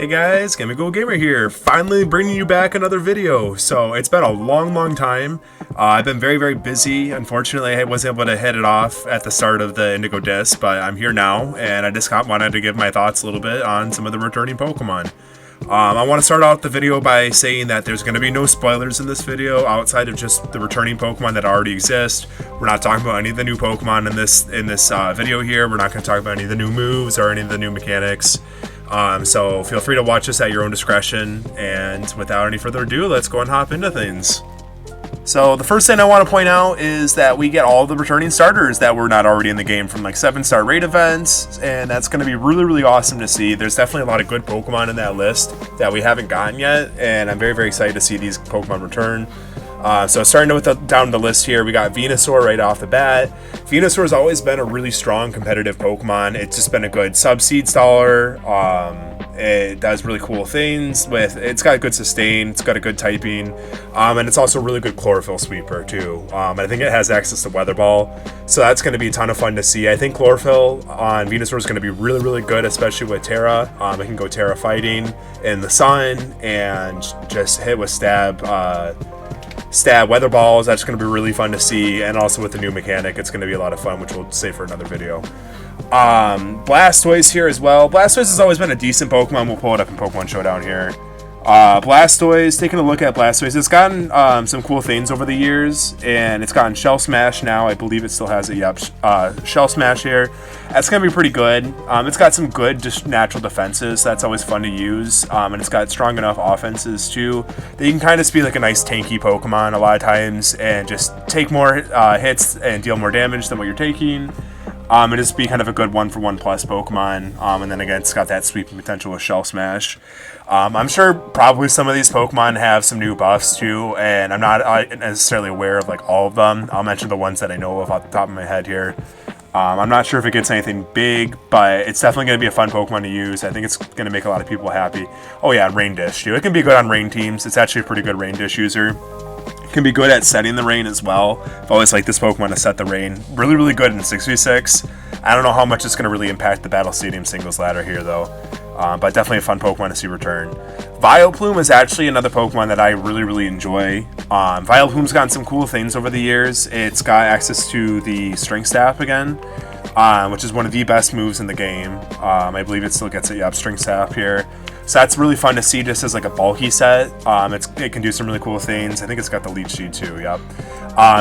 Hey guys, Chemical Gamer here, finally bringing you back another video. So it's been a long time. I've been very busy. Unfortunately, I wasn't able to hit it off at the start of the Indigo disc, but I'm here now, and I just wanted to give my thoughts a little bit on some of the returning Pokemon. I want to start out the video by saying that there's going to be no spoilers in this video outside of just the returning Pokemon that already exist. We're not talking about any of the new Pokemon in this video here. We're not going to talk about any of the new moves or any of the new mechanics. So feel free to watch this at your own discretion, and without any further ado, let's go and hop into things. So the first thing I want to point out is that we get all the returning starters that were not already in the game from like 7-star raid events, and that's going to be really awesome to see. There's definitely a lot of good Pokemon in that list that we haven't gotten yet, and I'm very excited to see these Pokemon return. So starting with down the list here, we got Venusaur right off the bat. Venusaur has always been a really strong competitive Pokemon. It's just been a good sub-seed staller. It does really cool things it's got good sustain, it's got a good typing, and it's also a really good chlorophyll sweeper too. I think it has access to Weather Ball, so that's going to be a ton of fun to see. I think chlorophyll on Venusaur is going to be really good, especially with Terra. It can go Terra fighting in the sun and just hit with stab Weather Balls. That's going to be really fun to see, and also with the new mechanic, it's going to be a lot of fun, which we'll save for another video. Blastoise here as well. Blastoise has always been a decent Pokemon. We'll pull it up in Pokemon Showdown here. Blastoise, taking a look at Blastoise, it's gotten some cool things over the years, and it's gotten Shell Smash now. I believe it still has it. Yep, Shell Smash here. That's going to be pretty good. It's got some good just natural defenses. So that's always fun to use, and it's got strong enough offenses too that you can kind of just be like a nice tanky Pokemon a lot of times and just take more hits and deal more damage than what you're taking. And just be kind of a good 1-for-1 plus Pokemon. And then again, it's got that sweeping potential with Shell Smash. I'm sure probably some of these Pokemon have some new buffs too, and I'm not necessarily aware of like all of them. I'll mention the ones that I know of off the top of my head here. I'm not sure if it gets anything big, but it's definitely going to be a fun Pokemon to use. I think it's going to make a lot of people happy. Oh yeah, Rain Dish too. It can be good on rain teams. It's actually a pretty good Rain Dish user. Can be good at setting the rain as well. I've always liked this Pokemon to set the rain. Really good in 6v6. I don't know how much it's going to really impact the Battle Stadium singles ladder here though. But definitely a fun Pokemon to see return. Vileplume is actually another Pokemon that I really enjoy. Vileplume's gotten some cool things over the years. It's got access to the String Staff again, which is one of the best moves in the game. I believe it still gets it. Yep, String Staff here. So that's really fun to see just as like a bulky set. It can do some really cool things. I think it's got the Leech Seed too, yep.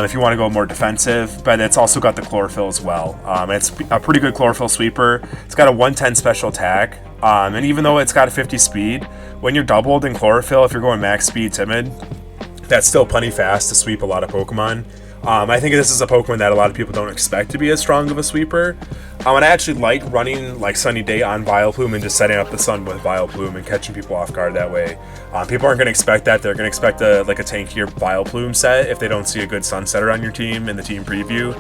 If you want to go more defensive, but it's also got the Chlorophyll as well. It's a pretty good Chlorophyll sweeper. It's got a 110 special attack, and even though it's got a 50 speed, when you're doubled in Chlorophyll, if you're going max speed timid, that's still plenty fast to sweep a lot of Pokemon. I think this is a Pokemon that a lot of people don't expect to be as strong of a sweeper. And I actually like running like Sunny Day on Vileplume and just setting up the sun with Vileplume and catching people off guard that way. People aren't going to expect that. They're going to expect a tankier Vileplume set if they don't see a good Sunsetter on your team in the team preview.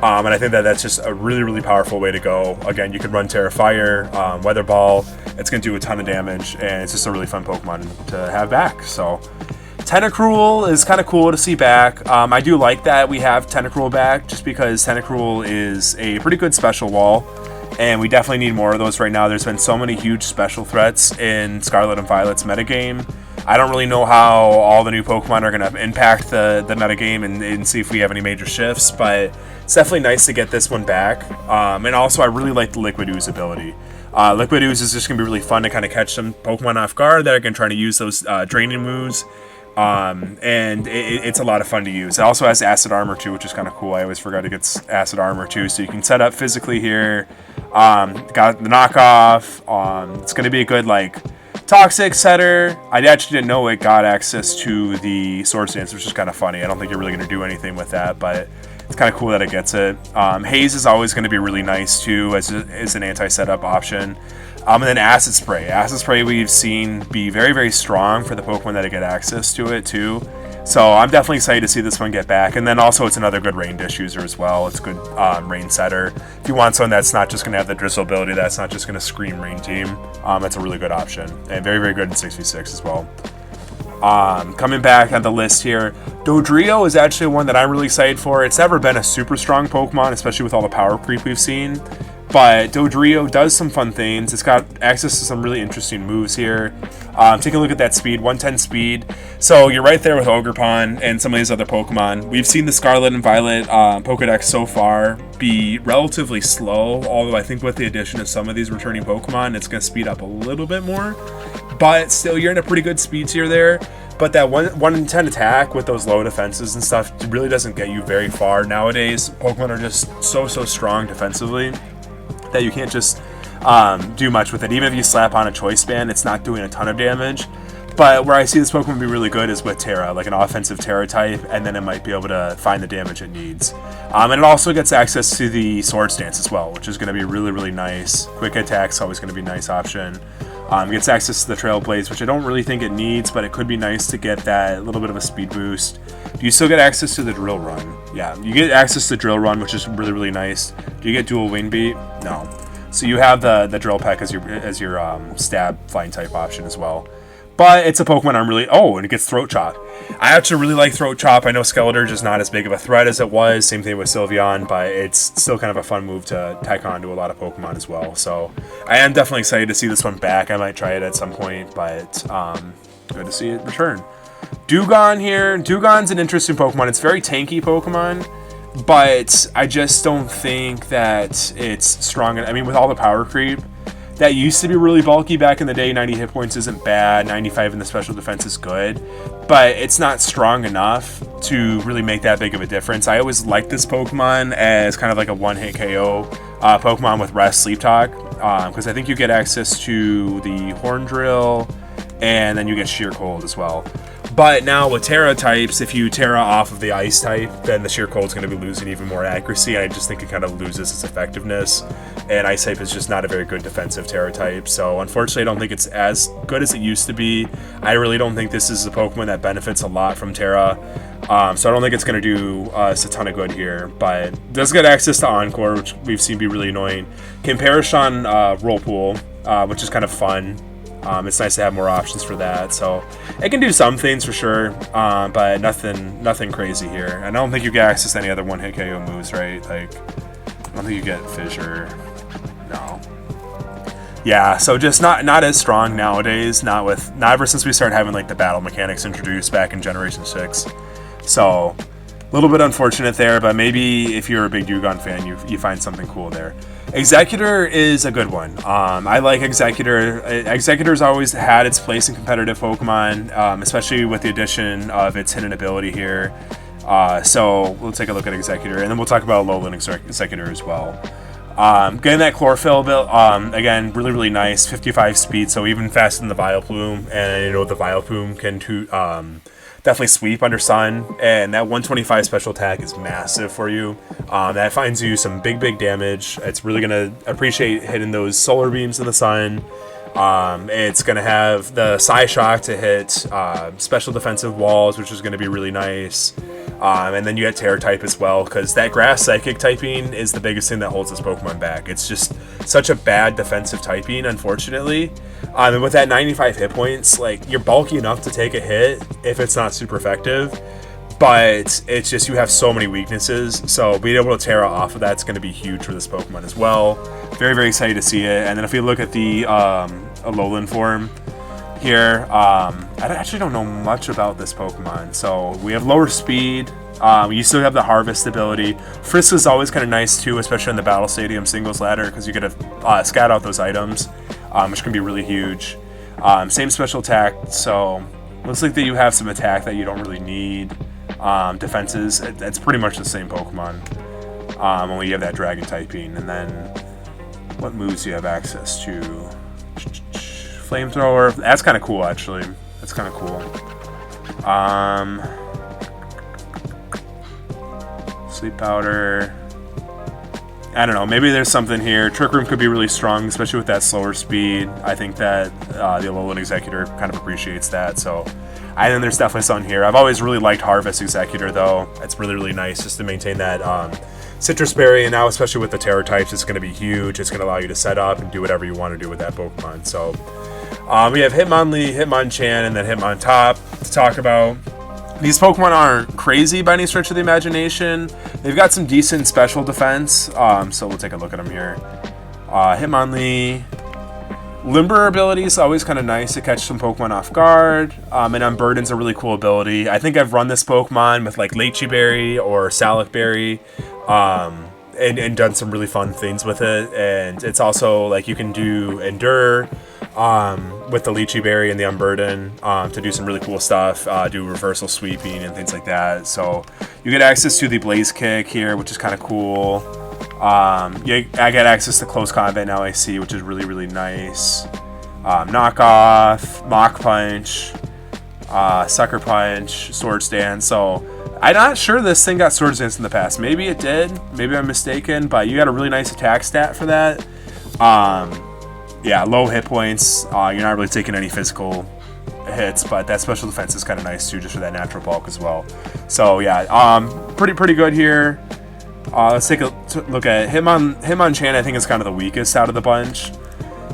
And I think that's just a really powerful way to go. Again, you could run Terra Fire, Weather Ball. It's going to do a ton of damage, and it's just a really fun Pokemon to have back. So Tentacruel is kind of cool to see back. I do like that we have Tentacruel back just because Tentacruel is a pretty good special wall, and we definitely need more of those right now. There's been so many huge special threats in Scarlet and Violet's metagame. I don't really know how all the new Pokemon are going to impact the metagame and see if we have any major shifts, but it's definitely nice to get this one back. And also, I really like the Liquid Ooze ability. Liquid Ooze is just going to be really fun to kind of catch some Pokemon off guard that are going to try to use those draining moves. And it's a lot of fun to use. It also has Acid Armor too, which is kind of cool. I always forgot it gets Acid Armor too, so you can set up physically here. Got the knockoff. It's going to be a good like Toxic setter. I actually didn't know it got access to the Swords Dance, which is kind of funny. I don't think you're really going to do anything with that, but it's kind of cool that it gets it. Haze is always going to be really nice too as an anti-setup option. And then Acid Spray. Acid Spray we've seen be very strong for the Pokemon that get access to it too. So I'm definitely excited to see this one get back. And then also it's another good Rain Dish user as well. It's a good Rain Setter. If you want someone that's not just going to have the Drizzle ability, that's not just going to scream Rain Team, it's a really good option. And very good in 6v6 as well. Coming back on the list here, Dodrio is actually one that I'm really excited for. It's never been a super strong Pokemon, especially with all the power creep we've seen. But Dodrio does some fun things. It's got access to some really interesting moves here. Take a look at that speed, 110 speed. So you're right there with Ogerpon and some of these other Pokemon. We've seen the Scarlet and Violet Pokedex so far be relatively slow, although I think with the addition of some of these returning Pokemon, it's going to speed up a little bit more. But still, you're in a pretty good speed tier there. But that 1 in 10 attack with those low defenses and stuff really doesn't get you very far. Nowadays, Pokemon are just so strong defensively that you can't just do much with it. Even if you slap on a Choice Band, it's not doing a ton of damage. But where I see this Pokemon be really good is with Terra, like an offensive Terra type, and then it might be able to find the damage it needs. And it also gets access to the Swords Dance as well, which is going to be really nice. Quick attack's always going to be a nice option. Gets access to the Trail Blaze, which I don't really think it needs, but it could be nice to get that little bit of a speed boost. Do you still get access to the Drill Run? Yeah, you get access to the Drill Run, which is really nice. Do you get Dual Wing Beat? No. So you have the Drill Peck as your stab flying type option as well. But it's a Pokemon I'm really... Oh, and it gets Throat Chop. I actually really like Throat Chop. I know Skeletor is not as big of a threat as it was. Same thing with Sylveon, but it's still kind of a fun move to tack on to a lot of Pokemon as well. So I am definitely excited to see this one back. I might try it at some point, but good to see it return. Dewgong here. Dewgong's an interesting Pokemon. It's very tanky Pokemon, but I just don't think that it's strong. I mean, with all the power creep, that used to be really bulky back in the day. 90 hit points isn't bad. 95 in the special defense is good. But it's not strong enough to really make that big of a difference. I always liked this Pokemon as kind of like a one-hit KO Pokemon with Rest, Sleep Talk. Because I think you get access to the Horn Drill, and then you get Sheer Cold as well. But now with Terra types, if you Terra off of the Ice type, then the Sheer Cold is going to be losing even more accuracy. And I just think it kind of loses its effectiveness. And Ice type is just not a very good defensive Terra type. So unfortunately, I don't think it's as good as it used to be. I really don't think this is a Pokemon that benefits a lot from Terra. So I don't think it's going to do us a ton of good here. But it does get access to Encore, which we've seen be really annoying. Can perish on Whirlpool, which is kind of fun. It's nice to have more options for that. So it can do some things for sure, but nothing crazy here. And I don't think you get access to any other one-hit KO moves, right? Like, I don't think you get Fissure. No. Yeah, so just not as strong nowadays. Not ever since we started having like the battle mechanics introduced back in Generation 6. So a little bit unfortunate there, but maybe if you're a big Dewgong fan, you find something cool there. Executor is a good one. I like Executor. Executor's always had its place in competitive Pokemon, especially with the addition of its hidden ability here. So we'll take a look at Executor, and then we'll talk about Alolan Executor as well. Getting that Chlorophyll built, again, really nice. 55 speed, so even faster than the Vileplume, and you know the Vileplume can definitely sweep under Sun, and that 125 special attack is massive for you. That finds you some big damage. It's really going to appreciate hitting those solar beams in the sun. It's going to have the Psyshock to hit special defensive walls, which is going to be really nice. And then you get Terra type as well, because that Grass Psychic typing is the biggest thing that holds this Pokemon back. It's just such a bad defensive typing, unfortunately. And with that 95 hit points, like, you're bulky enough to take a hit if it's not super effective. But it's just, you have so many weaknesses, so being able to Terra off of that's going to be huge for this Pokemon as well. Very excited to see it. And then if we look at the Alolan form here, I actually don't know much about this Pokemon. So we have lower speed. You still have the Harvest ability. Frisk is always kind of nice too, especially in the Battle Stadium singles ladder, because you get to scout out those items, which can be really huge. Same special attack, so looks like that you have some attack that you don't really need. Defenses, it's pretty much the same Pokemon, only you have that Dragon typing. And then what moves do you have access to? Flamethrower, that's kind of cool actually. That's kind of cool. Sleep Powder, I don't know, maybe there's something here. Trick Room could be really strong, especially with that slower speed. I think that the Alolan Executor kind of appreciates that, so I think there's definitely something here. I've always really liked Harvest Executor, though. It's really nice just to maintain that Citrus Berry, and now especially with the Terra types, it's going to be huge. It's going to allow you to set up and do whatever you want to do with that Pokemon. So we have Hitmonlee, Hitmonchan, and then Hitmontop to talk about. These Pokemon aren't crazy by any stretch of the imagination. They've got some decent special defense, so we'll take a look at them here. Hitmonlee. Limber ability is always kind of nice to catch some Pokemon off guard. And Unburden's a really cool ability. I think I've run this Pokemon with like Lychee Berry or Salic Berry. And done some really fun things with it. And it's also like you can do Endure with the Lychee Berry and the Unburden to do some really cool stuff, do reversal sweeping and things like that. So you get access to the Blaze Kick here, which is kind of cool. I get access to close combat now, I see, which is really, really nice. Knockoff, Mach Punch, Sucker Punch, Swords Dance. So I'm not sure this thing got Swords Dance in the past. Maybe it did. Maybe I'm mistaken, but you got a really nice attack stat for that. Yeah, low hit points. You're not really taking any physical hits, but that special defense is kind of nice too, just for that natural bulk as well. So yeah, pretty good here. Let's take a look at Hitmonchan. I think is kind of the weakest out of the bunch.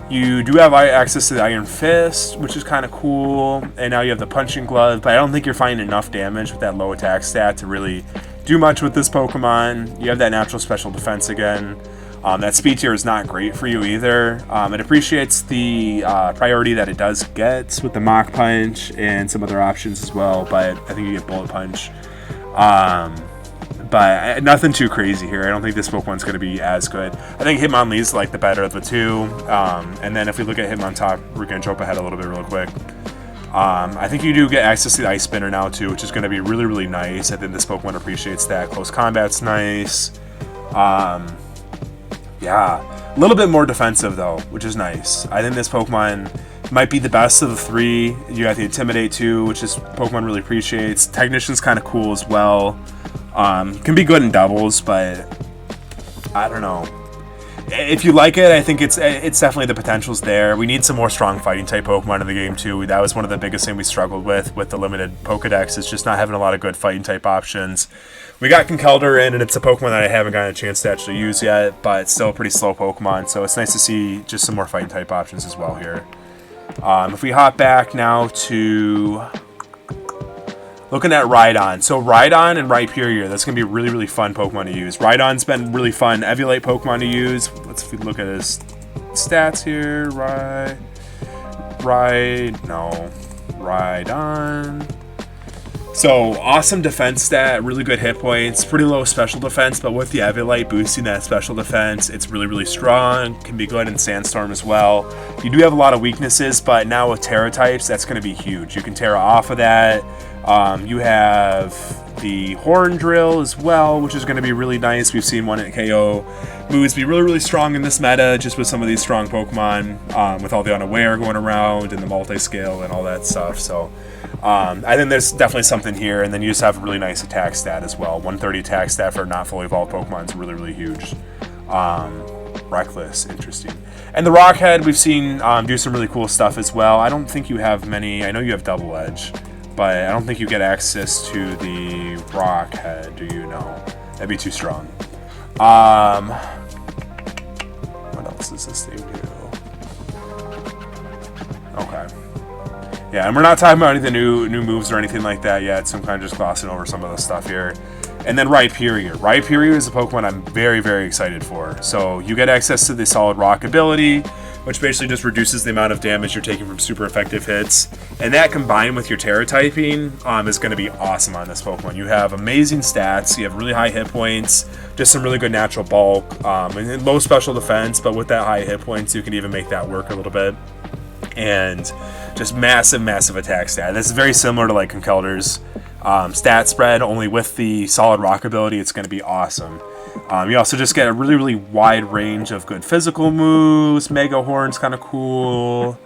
You do have access to the Iron Fist, which is kind of cool, and now you have the Punching Glove, but I don't think you're finding enough damage with that low attack stat to really do much with this Pokemon. You have that natural special defense again. That speed tier is not great for you either. It appreciates the priority that it does get with the Mach Punch and some other options as well, but I think you get Bullet Punch. But nothing too crazy here. I don't think this Pokemon's going to be as good. I think Hitmonlee's like the better of the two. And then if we look at Hitmontop, we're going to jump ahead a little bit real quick. I think you do get access to the Ice Spinner now too, which is going to be really, really nice. I think this Pokemon appreciates that. Close combat's nice. Yeah, a little bit more defensive though, which is nice. I think this Pokemon might be the best of the three. You got the Intimidate too, which this Pokemon really appreciates. Technician's kind of cool as well. Can be good in doubles, but I don't know. If you like it, I think it's definitely the potential's there. We need some more strong fighting type Pokemon in the game too. That was one of the biggest things we struggled with the limited Pokedex, is just not having a lot of good fighting type options. We got Conkeldurr in, and it's a Pokemon that I haven't gotten a chance to actually use yet, but it's still a pretty slow Pokemon, so it's nice to see just some more fighting type options as well here. If we hop back now to looking at Rhydon. So Rhydon and Rhyperior, that's going to be a really, really fun Pokemon to use. Rhydon's been really fun Eviolite Pokemon to use. Let's look at his stats here. Rhydon. So awesome defense stat, really good hit points, pretty low special defense, but with the Eviolite boosting that special defense, it's really, really strong. Can be good in Sandstorm as well. You do have a lot of weaknesses, but now with Terra types, that's going to be huge. You can Terra off of that. You have the Horn Drill as well, which is going to be really nice. We've seen one at KO moves be really, really strong in this meta, just with some of these strong Pokemon, with all the Unaware going around and the multi-scale and all that stuff. So I think there's definitely something here, and then you just have a really nice attack stat as well. 130 attack stat for not fully evolved Pokemon is really, really huge. Reckless, interesting. And the Rockhead, we've seen do some really cool stuff as well. I don't think you have many. I know you have Double Edge, but I don't think you get access to the Rockhead, do you know? That'd be too strong. What else does this thing do? Okay. Yeah, and we're not talking about any of the new moves or anything like that yet, so I'm kind of just glossing over some of the stuff here. And then Rhyperior. Rhyperior is a Pokemon I'm very, very excited for. So you get access to the Solid Rock ability, which basically just reduces the amount of damage you're taking from super effective hits. And that combined with your Terra typing is going to be awesome on this Pokemon. You have amazing stats, you have really high hit points, just some really good natural bulk, and low special defense, but with that high hit points, you can even make that work a little bit. And just massive, massive attack stat. This is very similar to like Conkeldurr's stat spread, only with the Solid Rock ability, it's going to be awesome. You also just get a really, really wide range of good physical moves. Mega Horn's kind of cool.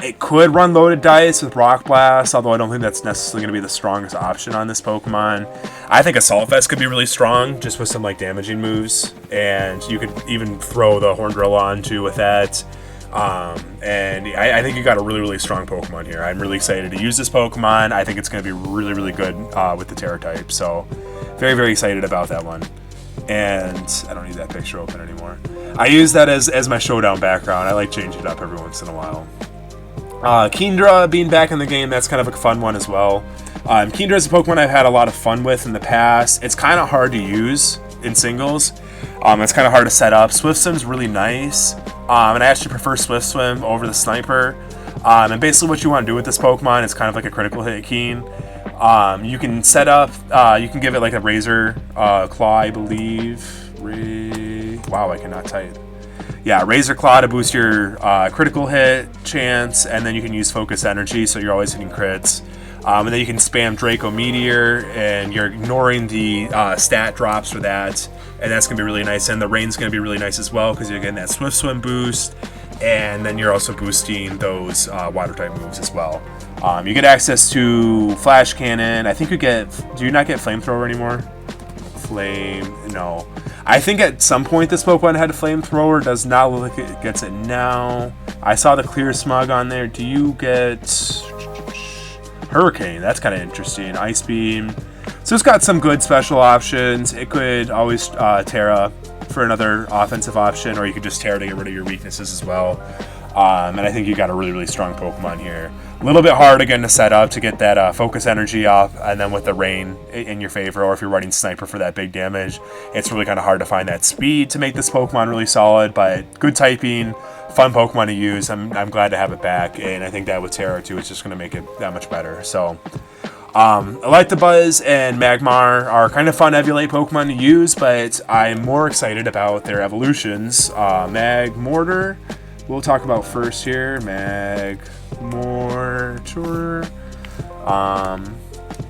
It could run Loaded Dice with Rock Blast, although I don't think that's necessarily going to be the strongest option on this Pokemon. I think Assault Vest could be really strong, just with some like damaging moves, and you could even throw the Horn Drill on too with that. And I think you got a really, really strong Pokemon here. I'm really excited to use this Pokemon. I think it's going to be really, really good with the Terra type. So very, very excited about that one. And I don't need that picture open anymore. I use that as my showdown background. I like changing it up every once in a while. Kingdra being back in the game, that's kind of a fun one as well. Kingdra is a Pokemon I've had a lot of fun with in the past. It's kind of hard to use in singles. It's kind of hard to set up. Swift Swim's really nice, and I actually prefer Swift Swim over the Sniper. And basically what you want to do with this Pokemon is kind of like a critical hit Keen. You can set up, you can give it like a Razor Claw, I believe. Wow, I cannot type. Yeah, Razor Claw to boost your critical hit chance, and then you can use Focus Energy, so you're always hitting crits. And then you can spam Draco Meteor, and you're ignoring the stat drops for that, and that's going to be really nice. And the Rain's going to be really nice as well, because you're getting that Swift Swim boost, and then you're also boosting those Water-type moves as well. You get access to Flash Cannon. I think you get... Do you not get Flamethrower anymore? No. I think at some point this Pokemon had a Flamethrower. Does not look like it gets it now. I saw the Clear Smog on there. Do you get... Hurricane? That's kind of interesting. Ice Beam. So it's got some good special options. It could always Terra for another offensive option, or you could just Terra to get rid of your weaknesses as well. And I think you got a really, really strong Pokemon here. A little bit hard again to set up to get that Focus Energy up, and then with the Rain in your favor, or if you're running Sniper for that big damage, it's really kind of hard to find that speed to make this Pokemon really solid, but good typing, fun Pokemon to use. I'm glad to have it back, and I think that with Terra too, it's just going to make it that much better. So Electabuzz and Magmar are kind of fun Evolate Pokemon to use, but I'm more excited about their evolutions. Magmortar, we'll talk about first here. Magmortar.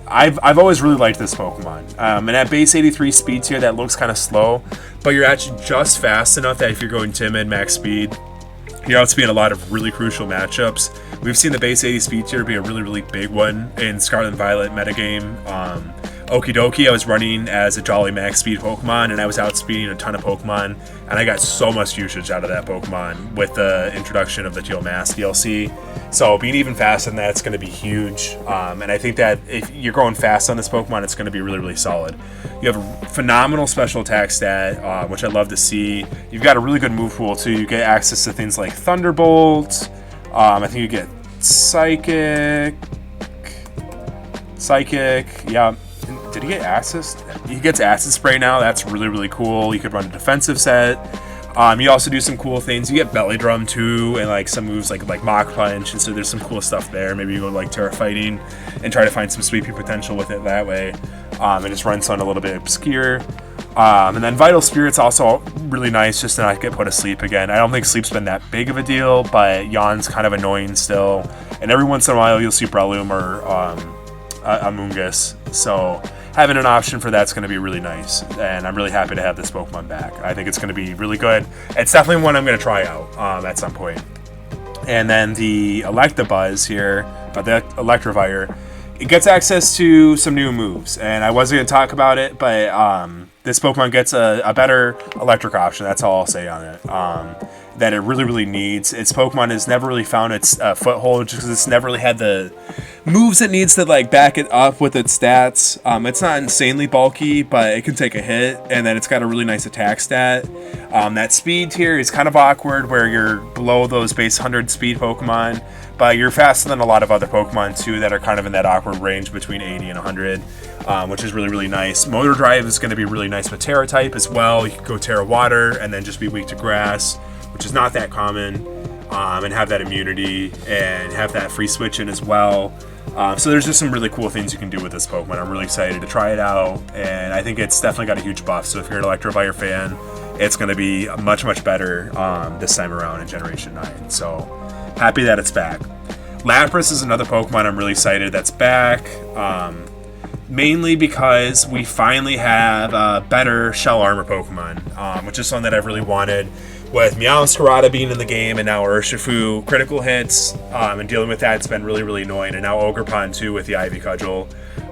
I've always really liked this Pokemon. And at base 83 speed tier, that looks kind of slow, but you're actually just fast enough that if you're going Timid, max speed, you're outspeeding a lot of really crucial matchups. We've seen the base 80 speed tier be a really, really big one in Scarlet and Violet metagame. Okie dokie, I was running as a Jolly max speed Pokemon, and I was outspeeding a ton of Pokemon, and I got so much usage out of that Pokemon with the introduction of the Teal Mask DLC. So being even faster than that's going to be huge, and I think that if you're going fast on this Pokemon, it's going to be really, really solid. You have a phenomenal special attack stat, which I love to see. You've got a really good move pool too. You get access to things like Thunderbolt. I think you get Psychic. Yeah. Did he get Acid? He gets Acid Spray now. That's really, really cool. You could run a defensive set. You also do some cool things. You get Belly Drum too, and like some moves like Mach Punch, and so there's some cool stuff there. Maybe you go like Terra Fighting and try to find some sweeping potential with it that way. And just run something a little bit obscure. And then Vital Spirit's also really nice just to not get put asleep again. I don't think sleep's been that big of a deal, but Yawn's kind of annoying still. And every once in a while you'll see Breloom or Amoonguss. So having an option for that's going to be really nice, and I'm really happy to have this Pokemon back. I think it's going to be really good. It's definitely one I'm going to try out at some point. And then the Electabuzz here, the Electivire, it gets access to some new moves, and I wasn't going to talk about it, but this Pokemon gets a better electric option. That's all I'll say on it. That it really, really needs. Its Pokemon has never really found its foothold just because it's never really had the moves it needs to like back it up with its stats. It's not insanely bulky, but it can take a hit, and then it's got a really nice attack stat. That speed tier is kind of awkward where you're below those base 100 speed Pokemon, but you're faster than a lot of other Pokemon too that are kind of in that awkward range between 80 and 100, which is really, really nice. Motor Drive is going to be really nice with Terra type as well. You can go Terra Water and then just be weak to Grass, which is not that common, and have that immunity and have that free switch in as well. So there's just some really cool things you can do with this Pokemon. I'm really excited to try it out, and I think it's definitely got a huge buff. So if you're an Electivire fan, it's going to be much, much better this time around in Generation 9. So happy that it's back. Lapras is another Pokemon I'm really excited that's back, mainly because we finally have a better Shell Armor Pokemon, which is something that I've really wanted. With Meowscarada being in the game and now Urshifu critical hits, and dealing with that, it's been really, really annoying. And now Ogerpon too with the Ivy Cudgel.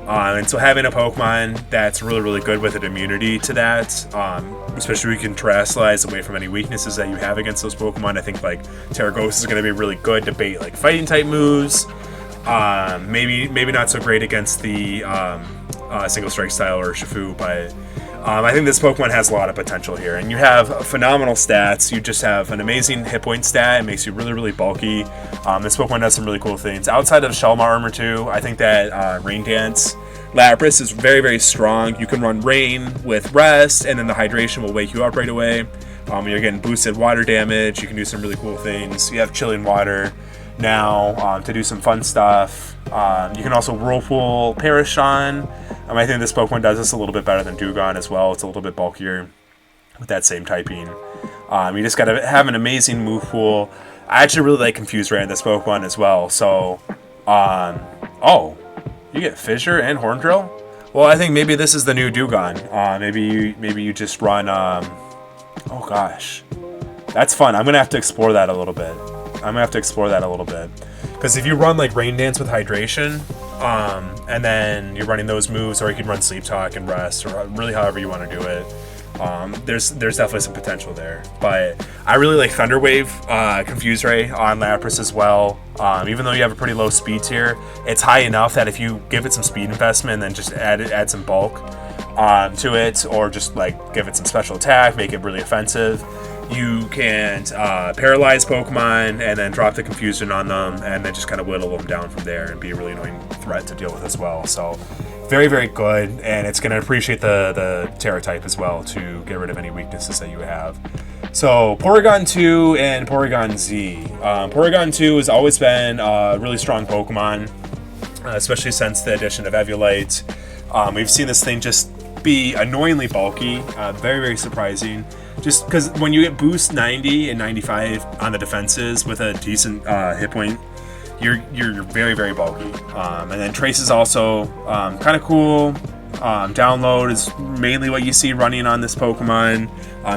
And so having a Pokemon that's really, really good with an immunity to that, especially if you can Terrasilize away from any weaknesses that you have against those Pokemon, I think like Terragosa is going to be really good to bait like fighting type moves. Maybe not so great against the single strike style Urshifu, but I think this Pokemon has a lot of potential here, and you have phenomenal stats. You just have an amazing hit point stat. It makes you really, really bulky. This Pokemon does some really cool things. Outside of Shell Armor too, I think that Rain Dance Lapras is very, very strong. You can run Rain with Rest, and then the Hydration will wake you up right away. You're getting boosted water damage. You can do some really cool things. You have Chilling Water now to do some fun stuff. You can also Whirlpool Parashon. I think this Pokemon does this a little bit better than Dewgong as well. It's a little bit bulkier with that same typing. You just got to have an amazing move pool. I actually really like Confuse Ray in this Pokemon as well. So, oh, you get Fissure and Horn Drill? Well, I think maybe this is the new Dewgong. Maybe you just run, oh gosh. That's fun. I'm going to have to explore that a little bit. Because if you run like Rain Dance with Hydration, and then you're running those moves, or you can run Sleep Talk and Rest, or really however you want to do it. There's definitely some potential there, but I really like Thunder Wave, Confuse Ray on Lapras as well. Even though you have a pretty low speed tier, it's high enough that if you give it some speed investment and then just add some bulk to it, or just like give it some special attack, make it really offensive, you can paralyze Pokemon and then drop the confusion on them, and then just kind of whittle them down from there and be a really annoying threat to deal with as well. So very, very good, and it's going to appreciate the Terra type as well to get rid of any weaknesses that you have. So Porygon 2 and Porygon Z. Porygon 2 has always been a really strong Pokemon, especially since the addition of Eviolite. We've seen this thing just be annoyingly bulky, very, very surprising. Just because when you get boost 90 and 95 on the defenses with a decent hit point, you're very, very bulky. And then Trace is also kind of cool. Download is mainly what you see running on this Pokemon,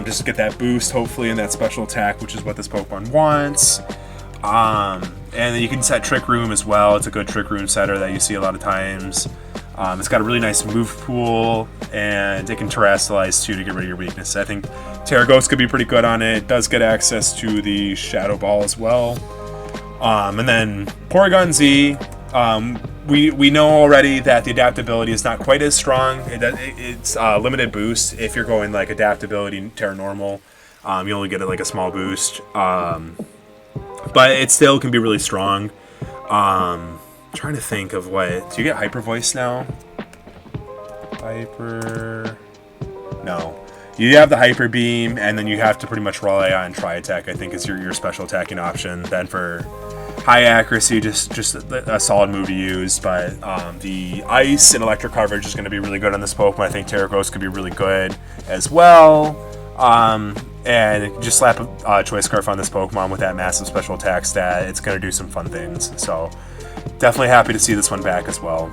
just to get that boost, hopefully, and that special attack, which is what this Pokemon wants. And then you can set Trick Room as well. It's a good Trick Room setter that you see a lot of times. It's got a really nice move pool, and it can Terrasilize too to get rid of your weakness. I think Terra Ghost could be pretty good on it. It does get access to the Shadow Ball as well. And then Porygon Z, we know already that the adaptability is not quite as strong. It's limited boost. If you're going like adaptability Terra Normal, you only get like a small boost. But it still can be really strong. Trying to think of what. Do you get Hyper Voice now? No. You have the Hyper Beam, and then you have to pretty much rely on Tri Attack, I think, is your special attacking option. Then for high accuracy, just a solid move to use. But the Ice and Electric coverage is going to be really good on this Pokemon. I think Terra Ghost could be really good as well. And just slap a Choice Scarf on this Pokemon with that massive special attack stat. It's going to do some fun things. So definitely happy to see this one back as well.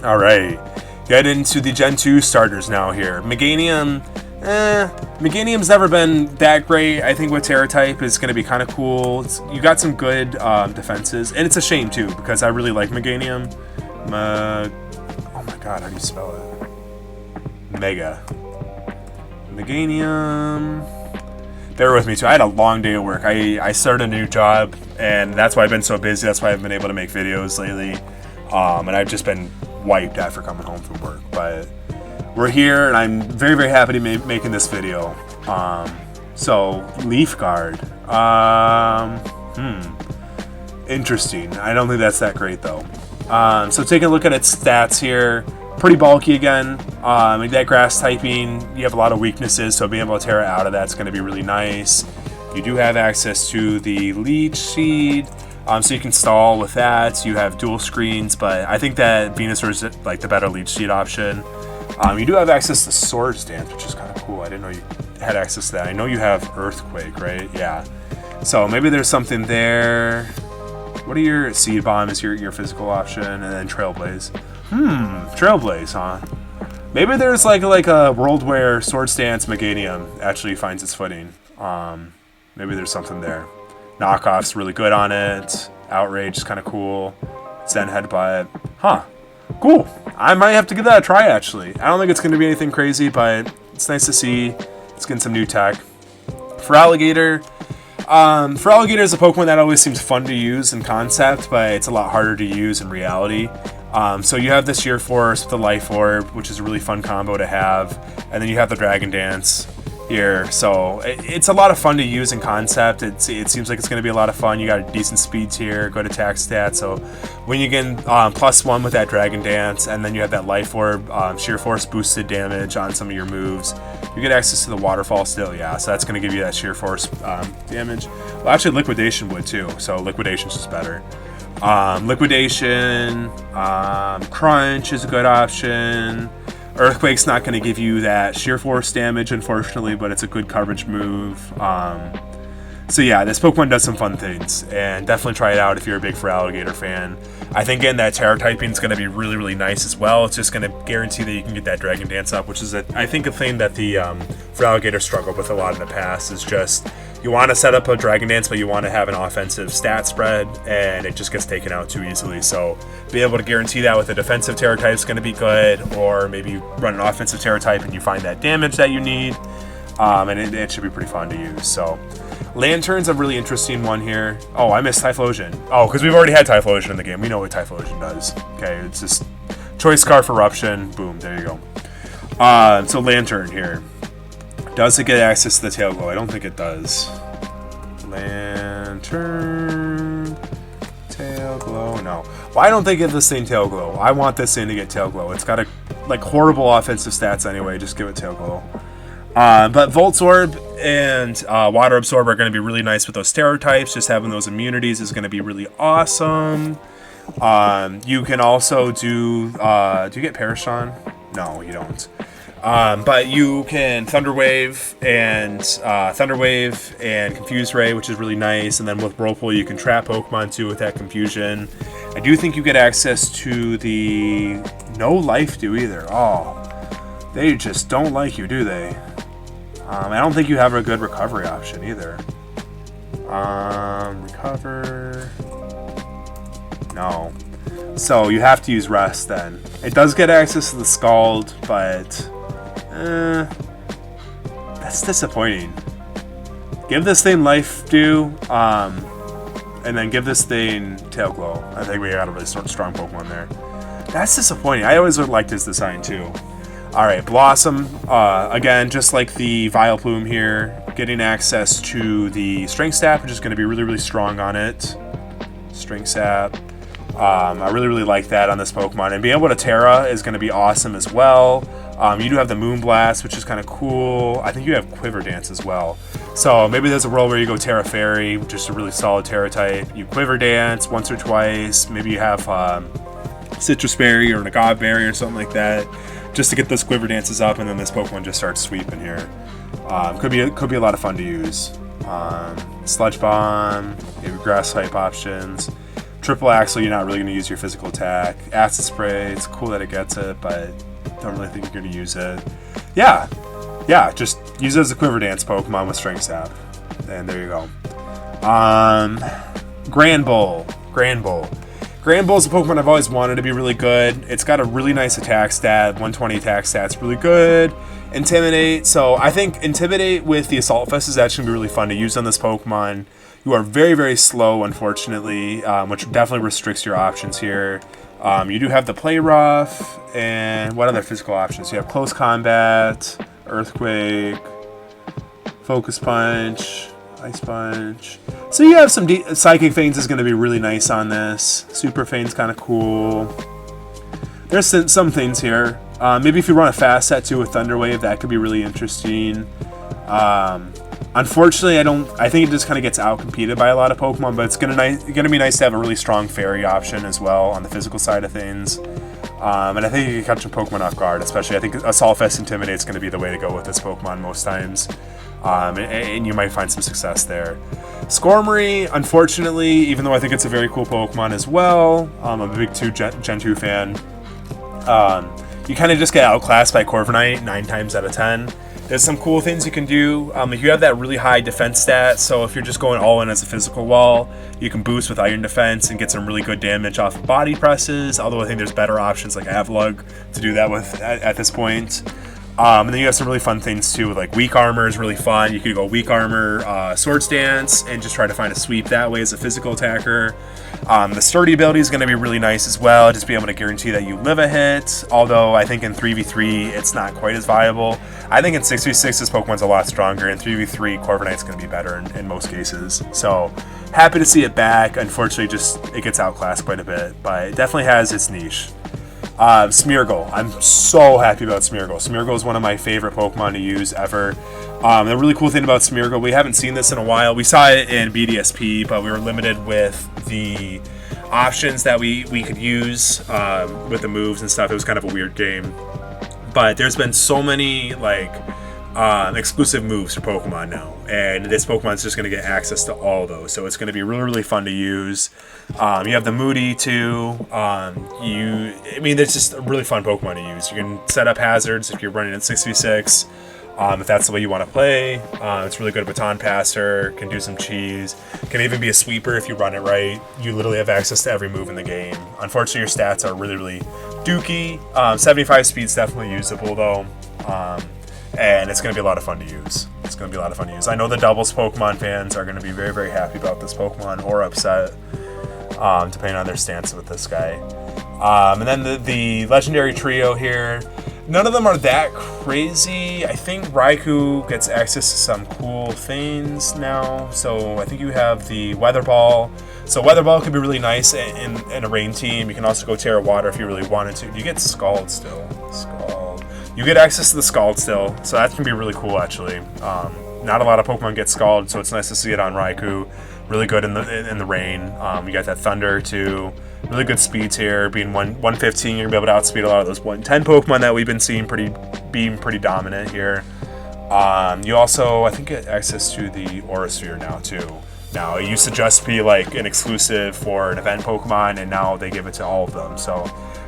All right. Get into the Gen 2 starters now here. Meganium. Meganium's never been that great. I think with Terra type is going to be kind of cool. You got some good defenses. And it's a shame, too, because I really like Meganium. Oh, my God. How do you spell it? Mega. Meganium. Bear with me, too. I had a long day at work. I started a new job, and that's why I've been so busy. That's why I've been able to make videos lately. And I've just been wiped after coming home from work. But we're here, and I'm very, very happy to be making this video. So, Leaf Guard. Interesting. I don't think that's that great, though. So, taking a look at its stats here. Pretty bulky again. That grass typing, you have a lot of weaknesses, so being able to tear it out of that's going to be really nice. You do have access to the Leech Seed, so you can stall with that. You have dual screens, but I think that Venusaur is like the better Leech Seed option. You do have access to Swords Dance, which is kind of cool. I didn't know you had access to that. I know you have Earthquake, right? Yeah. So maybe there's something there. What are your Seed Bomb is your physical option, and then Trailblaze. Trailblaze, huh? Maybe there's like a world where Swords Dance Meganium actually finds its footing. Maybe there's something there. Knockoff's really good on it. Outrage is kind of cool. Zen Headbutt. Huh. Cool. I might have to give that a try, actually. I don't think it's going to be anything crazy, but it's nice to see. It's getting some new tech. For Alligator is a Pokemon that always seems fun to use in concept, but it's a lot harder to use in reality. So you have the Sheer Force with the Life Orb, which is a really fun combo to have. And then you have the Dragon Dance. here. So it's a lot of fun to use in concept. It seems like it's going to be a lot of fun. You got a decent speed tier, good attack stat. So when you get +1 with that Dragon Dance, and then you have that Life Orb, Sheer Force boosted damage on some of your moves, you get access to the Waterfall still. Yeah, so that's going to give you that Sheer Force damage. Well, actually, Liquidation would too. So Liquidation's just better. Liquidation, Crunch is a good option. Earthquake's not going to give you that sheer force damage, unfortunately, but it's a good coverage move. So yeah, this Pokemon does some fun things, and definitely try it out if you're a big Feraligatr fan. I think, again, that Terra typing is going to be really, really nice as well. It's just going to guarantee that you can get that Dragon Dance up, which is, I think, a thing that the Feraligatr struggled with a lot in the past, is just you want to set up a Dragon Dance, but you want to have an offensive stat spread, and it just gets taken out too easily. So be able to guarantee that with a defensive Terra type is going to be good, or maybe run an offensive Terra type and you find that damage that you need, and it should be pretty fun to use. So Lantern's a really interesting one here. Oh, I missed Typhlosion. Oh, because we've already had Typhlosion in the game. We know what Typhlosion does. Okay, it's just Choice Scarf Eruption. Boom, there you go. So Lantern here. Does it get access to the Tail Glow? I don't think it does. Lantern. Tail Glow. No. Why don't they give this thing Tail Glow? I want this thing to get Tail Glow. It's got a horrible offensive stats anyway. Just give it Tail Glow. But Voltorb and Water Absorb are going to be really nice with those Terror types. Just having those immunities is going to be really awesome. You can also do you get Parashon? No, you don't. But you can Thunder Wave and Confuse Ray, which is really nice. And then with Whirlpool, you can trap Pokemon too with that Confusion. I do think you get access to the no life do either. Oh, they just don't like you, do they? I don't think you have a good recovery option either. Recover. No. So you have to use Rest then. It does get access to the Scald, but that's disappointing. Give this thing Life Dew, and then give this thing Tail Glow. I think we got a really strong Pokemon there. That's disappointing. I always liked his design too. Alright, Blossom, again, just like the Vileplume here, getting access to the Strength Sap, which is going to be really, really strong on it. Strength Sap. I really, really like that on this Pokemon. And being able to Terra is going to be awesome as well. You do have the Moonblast, which is kind of cool. I think you have Quiver Dance as well. So maybe there's a world where you go Terra Fairy, just a really solid Terra type. You Quiver Dance once or twice. Maybe you have Citrus Berry or Nagab Berry or something like that, just to get those Quiver Dances up, and then this Pokemon just starts sweeping here. Could be a lot of fun to use. Sludge Bomb, maybe Grass type options. Triple Axle, you're not really going to use your physical attack. Acid Spray, it's cool that it gets it, but don't really think you're going to use it. Yeah, just use it as a Quiver Dance Pokemon with Strength Sap. And there you go. Grand Bull. Grand Bull is a Pokemon I've always wanted to be really good. It's got a really nice attack stat, 120 attack stats, really good. Intimidate, so I think Intimidate with the Assault Vest is actually going to be really fun to use on this Pokemon. You are very, very slow, unfortunately, which definitely restricts your options here. You do have the Play Rough, and what other physical options? You have Close Combat, Earthquake, Focus Punch, Ice Punch. So you have some Psychic Feigns is going to be really nice on this. Super Feign's kind of cool. There's some things here. Maybe if you run a fast set too with Thunder Wave, that could be really interesting. Unfortunately, I think it just kind of gets out-competed by a lot of Pokemon, but it's gonna be nice to have a really strong Fairy option as well on the physical side of things. And I think you can catch a Pokemon off guard, especially I think Assault Vest Intimidate is going to be the way to go with this Pokemon most times. And you might find some success there. Skarmory, unfortunately, even though I think it's a very cool Pokemon as well, I'm a big Gen 2 fan, you kind of just get outclassed by Corviknight 9 times out of 10. There's some cool things you can do. If you have that really high defense stat, so if you're just going all in as a physical wall, you can boost with Iron Defense and get some really good damage off of body presses, although I think there's better options like Avalugg to do that with at this point. And then you have some really fun things too, like weak armor is really fun. You could go weak armor, sword stance, and just try to find a sweep that way as a physical attacker. The sturdy ability is going to be really nice as well, just be able to guarantee that you live a hit, although I think in 3v3 it's not quite as viable. I think in 6v6 this Pokemon's a lot stronger, and 3v3 Corviknight's going to be better in most cases. So happy to see it back. Unfortunately, just it gets outclassed quite a bit, but it definitely has its niche. Smeargle. I'm so happy about Smeargle. Smeargle is one of my favorite Pokemon to use ever. The really cool thing about Smeargle, we haven't seen this in a while. We saw it in BDSP, but we were limited with the options that we could use with the moves and stuff. It was kind of a weird game. But there's been so many like exclusive moves for Pokemon now, and this Pokemon's just going to get access to all of those, so it's going to be really, really fun to use. You have the Moody too. It's just a really fun Pokemon to use. You can set up hazards if you're running at 6v6, if that's the way you want to play. It's really good at Baton Passer, can do some cheese, can even be a sweeper if you run it right. You literally have access to every move in the game. Unfortunately, your stats are really, really dookie. 75 speed's definitely usable though. And it's going to be a lot of fun to use. I know the doubles Pokemon fans are going to be very, very happy about this Pokemon, or upset, depending on their stance with this guy. And then the legendary trio here, none of them are that crazy. I think Raikou gets access to some cool things now. So I think you have the Weather Ball. So Weather Ball could be really nice in a rain team. You can also go Terra Water if you really wanted to. You get Scald still. You get access to the Scald still, so that can be really cool actually. Not a lot of Pokemon get Scald, so it's nice to see it on Raikou. Really good in the rain. You got that Thunder too. Really good speeds here. Being 115, you're gonna be able to outspeed a lot of those 110 Pokemon that we've been seeing being pretty dominant here. You also, I think, get access to the Aura Sphere now too. Now it used to just be like an exclusive for an event Pokemon, and now they give it to all of them. So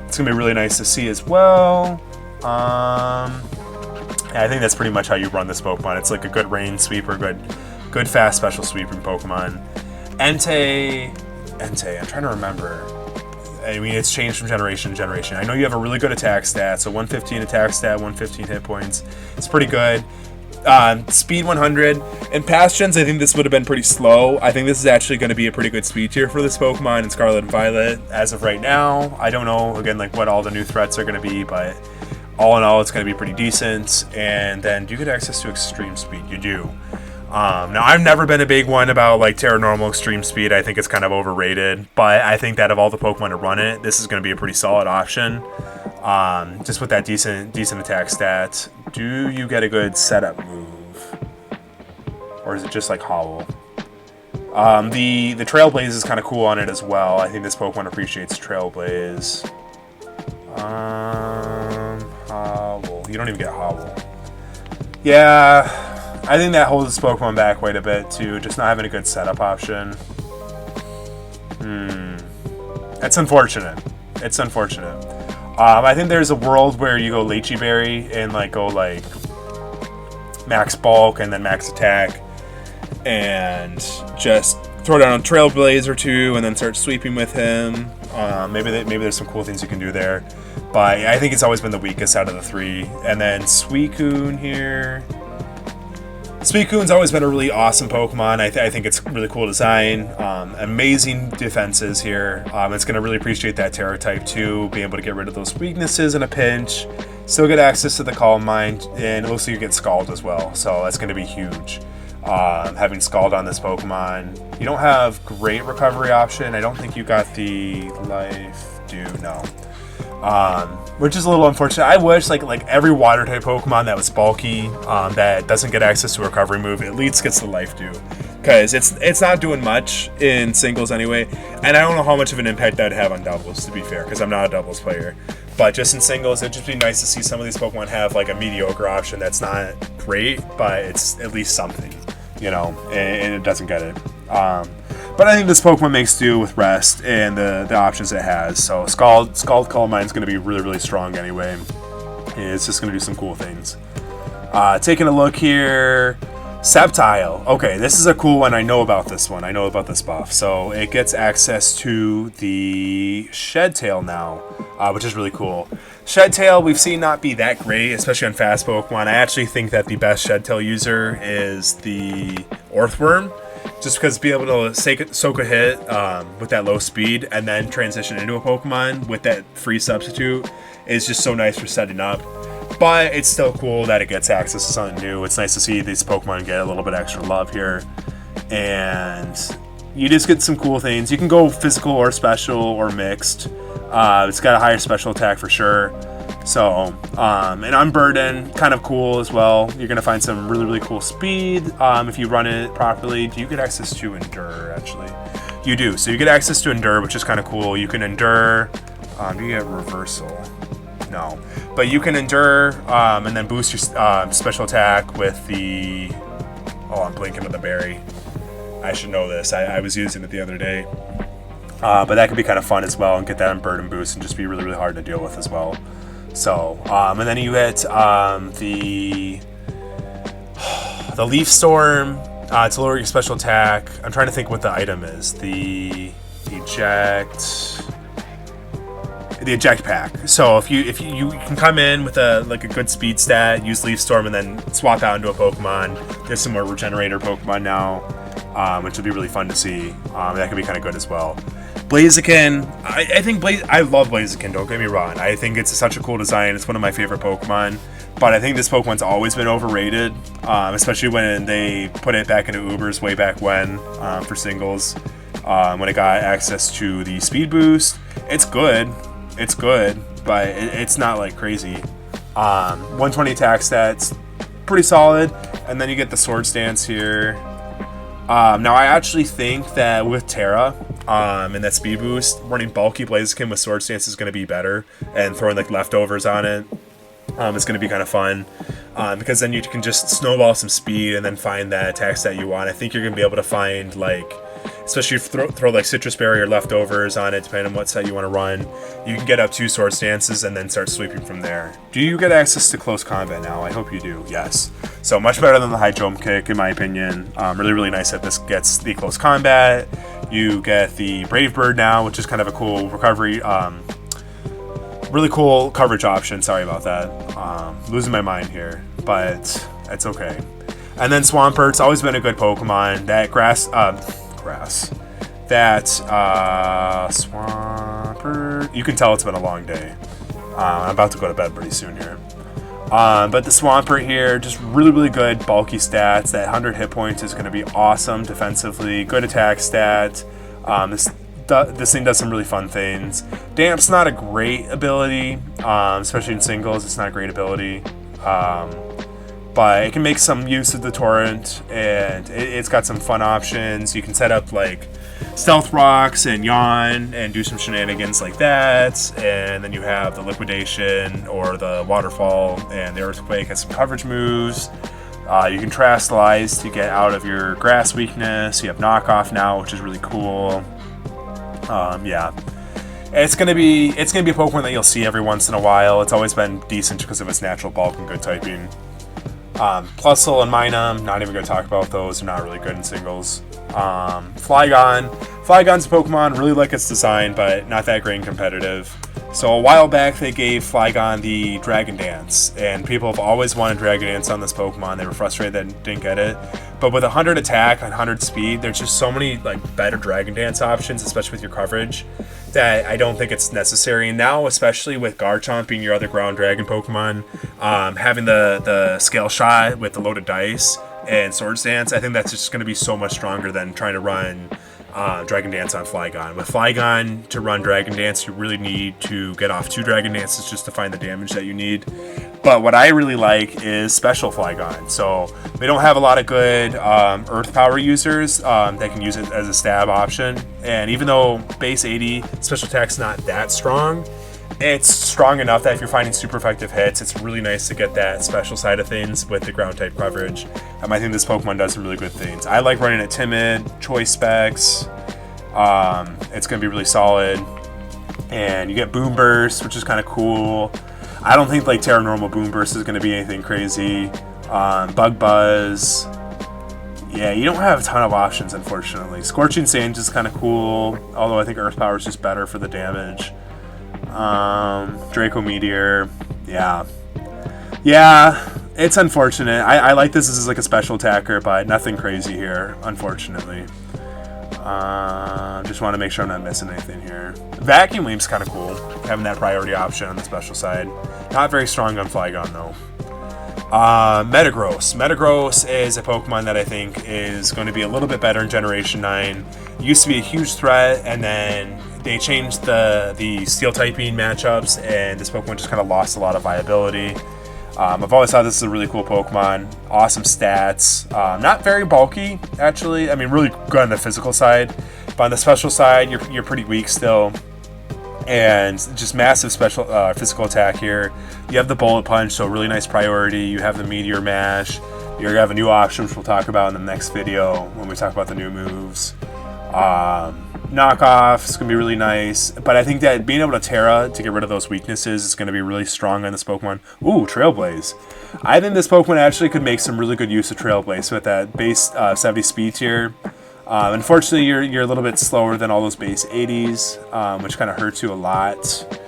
it's gonna be really nice to see as well. I think that's pretty much how you run this Pokemon. It's like a good rain sweeper, good fast special sweeping Pokemon. Entei, I'm trying to remember. I mean, it's changed from generation to generation. I know you have a really good attack stat, so 115 attack stat, 115 hit points. It's pretty good. Speed 100. In past gens, I think this would have been pretty slow. I think this is actually going to be a pretty good speed tier for this Pokemon in Scarlet and Violet as of right now. I don't know, again, like what all the new threats are going to be, but all in all, it's going to be pretty decent. And then, do you get access to Extreme Speed? You do. Now, I've never been a big one about like Terra Normal Extreme Speed. I think it's kind of overrated. But I think that of all the Pokemon to run it, this is going to be a pretty solid option. Just with that decent attack stat. Do you get a good setup move? Or is it just like Howl? The Trailblaze is kind of cool on it as well. I think this Pokemon appreciates Trailblaze. Howl. You don't even get Howl. Yeah, I think that holds this Pokemon back quite a bit too, just not having a good setup option. It's unfortunate. I think there's a world where you go Lychee Berry and like go like max bulk and then max attack and just throw down a Trailblaze or two and then start sweeping with him. Maybe there's some cool things you can do there. But I think it's always been the weakest out of the three. And then Suicune here. Suicune's always been a really awesome Pokemon. I think it's really cool design. Amazing defenses here. It's going to really appreciate that Terra type too, being able to get rid of those weaknesses in a pinch. Still get access to the Calm Mind, and it looks like you get Scald as well. So that's going to be huge. Having Scald on this Pokemon. You don't have great recovery option. I don't think you got the Life Dew. No. Which is a little unfortunate. I wish like every water type Pokemon that was bulky, that doesn't get access to a recovery move, at least gets the Life Dew, because it's not doing much in singles anyway, and I don't know how much of an impact that'd have on doubles, to be fair, because I'm not a doubles player. But just in singles, it'd just be nice to see some of these Pokemon have like a mediocre option that's not great, but it's at least something, you know, and it doesn't get it. But I think this Pokemon makes do with rest and the options it has. So Scald Calm Mind's going to be really, really strong anyway. It's just going to do some cool things. Taking a look here, Sceptile. Okay, this is a cool one. I know about this one. I know about this buff. So it gets access to the Shed Tail now, which is really cool. Shed Tail we've seen not be that great, especially on fast Pokemon. I actually think that the best Shed Tail user is the Orthworm, just because be able to soak a hit with that low speed and then transition into a Pokemon with that free substitute is just so nice for setting up. But it's still cool that it gets access to something new. It's nice to see these Pokemon get a little bit extra love here. And you just get some cool things. You can go physical or special or mixed. It's got a higher special attack for sure. So, and Unburden, kind of cool as well. You're going to find some really, really cool speed if you run it properly. Do you get access to Endure, actually? You do. So you get access to Endure, which is kind of cool. You can Endure. Do you get Reversal? No. But you can Endure and then boost your special attack with the... Oh, I'm blinking with the berry. I should know this. I was using it the other day. But that could be kind of fun as well and get that Unburden boost and just be really, really hard to deal with as well. So, and then you get the Leaf Storm to lower your special attack. I'm trying to think what the item is. The Eject Pack. So if you can come in with a good speed stat, use Leaf Storm, and then swap out into a Pokemon. There's some more Regenerator Pokemon now, which will be really fun to see. That could be kind of good as well. Blaziken, I think I love Blaziken, don't get me wrong. I think it's such a cool design. It's one of my favorite Pokemon. But I think this Pokemon's always been overrated, especially when they put it back into Ubers way back when for singles. When it got access to the speed boost. It's good, but it's not like crazy. 120 attack stats, pretty solid. And then you get the Sword Stance here. Now I actually think that with Terra and that speed boost, running bulky Blaziken with Sword Stance is going to be better, and throwing like leftovers on it is going to be kind of fun, because then you can just snowball some speed and then find that attack stat you want. I think you're going to be able to find, like, especially if you throw like Citrus Berry or leftovers on it, depending on what set you want to run, you can get up 2 Sword Stances and then start sweeping from there. Do you get access to close combat now? I hope you do, yes. So much better than the high jump kick, in my opinion. Really, really nice that this gets the close combat. You get the Brave Bird now, which is kind of a cool recovery, really cool coverage option. Sorry about that. Losing my mind here, but it's okay. And then Swampert's always been a good Pokemon. That Swampert, you can tell it's been a long day. I'm about to go to bed pretty soon here. But the Swampert here, just really, really good bulky stats. That 100 hit points is going to be awesome defensively. Good attack stat. This thing does some really fun things. Damp's not a great ability, especially in singles. It's not a great ability. But it can make some use of the Torrent, and it's got some fun options. You can set up like Stealth Rocks and Yawn and do some shenanigans like that. And then you have the Liquidation or the Waterfall, and the Earthquake has some coverage moves. You can Terastallize to get out of your grass weakness. You have Knockoff now, which is really cool. Yeah. It's gonna be a Pokemon that you'll see every once in a while. It's always been decent because of its natural bulk and good typing. Plusle and Minun, not even going to talk about those. They're not really good in singles. Flygon. Flygon's a Pokemon, really like its design, but not that great and competitive. So a while back, they gave Flygon the Dragon Dance, and people have always wanted Dragon Dance on this Pokemon. They were frustrated that they didn't get it. But with 100 attack and 100 speed, there's just so many better Dragon Dance options, especially with your coverage, that I don't think it's necessary. And now, especially with Garchomp being your other ground dragon Pokemon, having the Scale Shot with the loaded dice and Sword Stance, I think that's just going to be so much stronger than trying to run Dragon Dance on Flygon. With Flygon, to run Dragon Dance, you really need to get off 2 Dragon Dances just to find the damage that you need. But what I really like is Special Flygon. So we don't have a lot of good Earth Power users that can use it as a stab option. And even though base 80 special attack's not that strong, it's strong enough that if you're finding super effective hits, it's really nice to get that special side of things with the ground type coverage. I think this Pokemon does some really good things. I like running it Timid, Choice Specs. It's going to be really solid. And you get Boom Burst, which is kind of cool. I don't think Terra Normal Boom Burst is going to be anything crazy. Bug Buzz. Yeah, you don't have a ton of options, unfortunately. Scorching Sage is kind of cool, although I think Earth Power is just better for the damage. Draco Meteor, yeah. Yeah, it's unfortunate. I like this as like a special attacker, but nothing crazy here, unfortunately. Just want to make sure I'm not missing anything here. Vacuum Leap's kind of cool, having that priority option on the special side. Not very strong on Flygon, though. Metagross. Metagross is a Pokemon that I think is going to be a little bit better in Generation 9. It used to be a huge threat, and then they changed the Steel typing matchups, and this Pokemon just kind of lost a lot of viability. I've always thought this is a really cool Pokemon. Awesome stats. Not very bulky, actually. I mean, really good on the physical side. But on the special side, you're pretty weak still. And just massive special physical attack here. You have the Bullet Punch, so really nice priority. You have the Meteor Mash. You're going to have a new option, which we'll talk about in the next video when we talk about the new moves. Knockoff is going to be really nice, but I think that being able to Terra to get rid of those weaknesses is going to be really strong on this Pokemon. Ooh, Trailblaze. I think this Pokemon actually could make some really good use of Trailblaze with that base 70 speed tier. Unfortunately, you're a little bit slower than all those base 80s, which kind of hurts you a lot,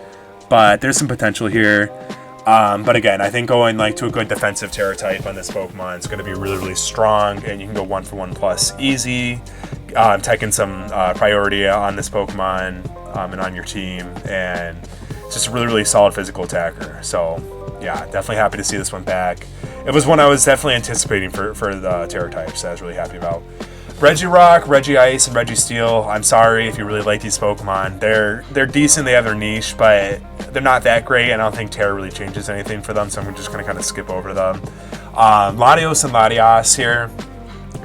but there's some potential here. But again, I think going like to a good defensive Terra type on this Pokemon is going to be really, really strong, and you can go 1-for-1 plus easy. Taking some priority on this Pokemon and on your team, and it's just a really, really solid physical attacker. So yeah, definitely happy to see this one back. It was one I was definitely anticipating for the Terra types. I was really happy about. Regirock, Regice, and Registeel. I'm sorry if you really like these Pokemon. They're decent. They have their niche, but they're not that great. And I don't think Terra really changes anything for them, so I'm just going to kind of skip over them. Latios and Latias here.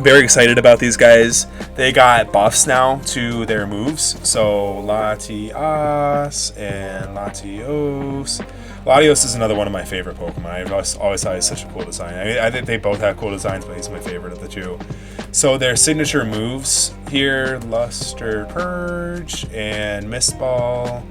Very excited about these guys. They got buffs now to their moves. So Latias and Latios. Latios is another one of my favorite Pokemon. I've always thought he's such a cool design. I think they both have cool designs, but he's my favorite of the two. So their signature moves here, Luster Purge and Mist Ball.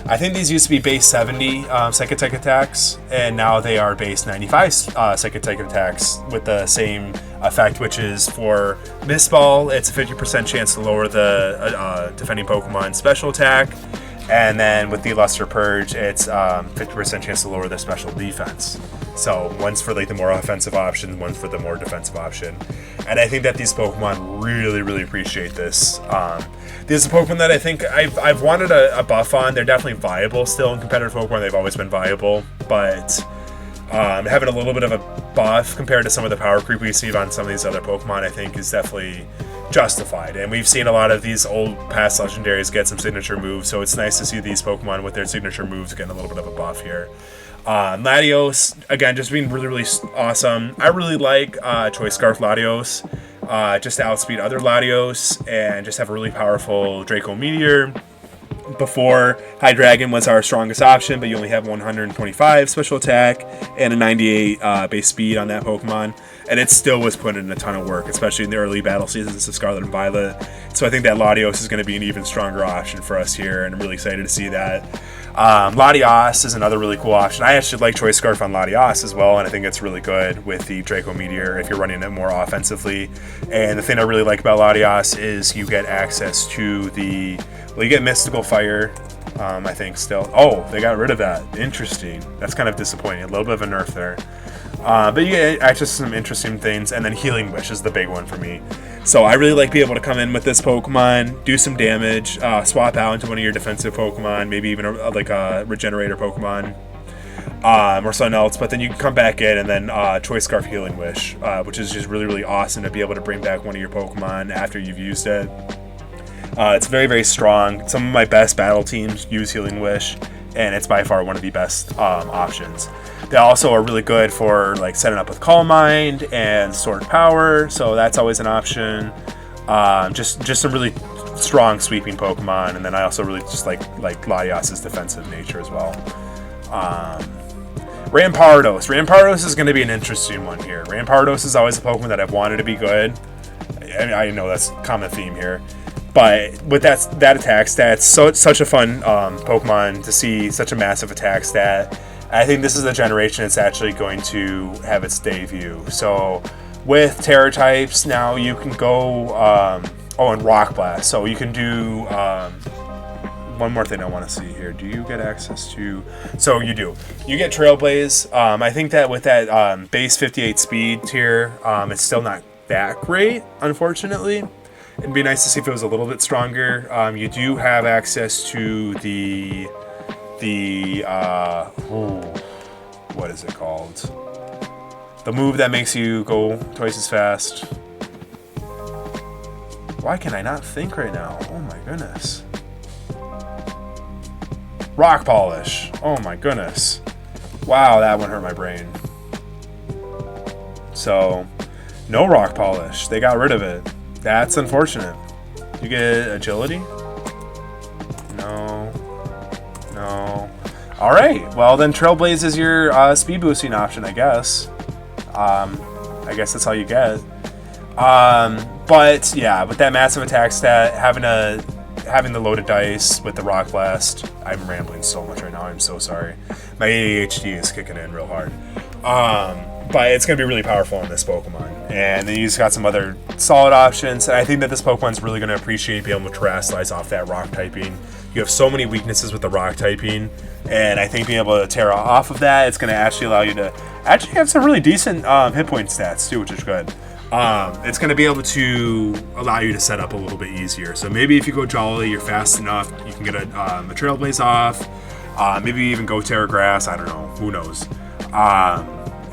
I think these used to be base 70 Psychic Type attacks, and now they are base 95 Psychic Type attacks with the same effect, which is for Mist Ball, it's a 50% chance to lower the defending Pokemon special attack, and then with the Luster Purge, it's 50% chance to lower their special defense. So one's for like the more offensive option, one's for the more defensive option. And I think that these Pokemon really, really appreciate this. This is a Pokemon that I think I've wanted a buff on. They're definitely viable still in competitive Pokemon. They've always been viable, but having a little bit of a buff compared to some of the power creep we see on some of these other Pokemon, I think is definitely justified. And we've seen a lot of these old past legendaries get some signature moves, so it's nice to see these Pokemon with their signature moves getting a little bit of a buff here. Latios, again, just being really, really awesome. I really like Choice Scarf Latios, just to outspeed other Latios and just have a really powerful Draco Meteor. Before, Hydreigon was our strongest option, but you only have 125 special attack and a 98 base speed on that Pokemon, and it still was putting in a ton of work, especially in the early battle seasons of Scarlet and Violet. So I think that Latios is going to be an even stronger option for us here, and I'm really excited to see that. Latias is another really cool option. I actually like Choice Scarf on Latias as well, and I think it's really good with the Draco Meteor if you're running it more offensively. And the thing I really like about Latias is you get access to the... Well, you get Mystical Fire, I think, still. Oh, they got rid of that. Interesting. That's kind of disappointing. A little bit of a nerf there. But you get access to some interesting things, and then Healing Wish is the big one for me. So I really like being able to come in with this Pokemon, do some damage, swap out into one of your defensive Pokemon, maybe even a Regenerator Pokemon, or something else. But then you can come back in and then Choice Scarf Healing Wish, which is just really, really awesome to be able to bring back one of your Pokemon after you've used it. It's very, very strong. Some of my best battle teams use Healing Wish, and it's by far one of the best options. They also are really good for like setting up with Calm Mind and Sword Power, so that's always an option. Just some really strong sweeping Pokemon, and then I also really just like Latias' defensive nature as well. Rampardos. Rampardos is going to be an interesting one here. Rampardos is always a Pokemon that I've wanted to be good. I know that's a common theme here. But with that attack stat, it's such a fun Pokemon to see, such a massive attack stat. I think this is the generation it's actually going to have its debut. So with Terra types, now you can go, and Rock Blast. So you can do, one more thing I want to see here. Do you get access to, so you do. You get Trailblaze. I think that with that base 58 speed tier, it's still not that great, unfortunately. It'd be nice to see if it was a little bit stronger. You do have access to what is it called? The move that makes you go twice as fast. Why can I not think right now? Oh my goodness. Rock Polish. Oh my goodness. Wow, that one hurt my brain. So, no Rock Polish. They got rid of it. That's unfortunate. You get Agility? No. Alright, well then Trailblaze is your speed boosting option, I guess. I guess that's all you get. But yeah, with that massive attack stat, having the loaded dice with the Rock Blast, I'm rambling so much right now, I'm so sorry. My ADHD is kicking in real hard. But it's going to be really powerful in this Pokemon. And then you just got some other solid options. And I think that this Pokemon's really going to appreciate being able to terrestrialize off that rock typing. You have so many weaknesses with the rock typing. And I think being able to Terra off of that, it's going to actually allow you to actually have some really decent hit point stats too, which is good. It's going to be able to allow you to set up a little bit easier. So maybe if you go Jolly, you're fast enough, you can get a Trailblaze off. Maybe even go Terra Grass, I don't know, who knows.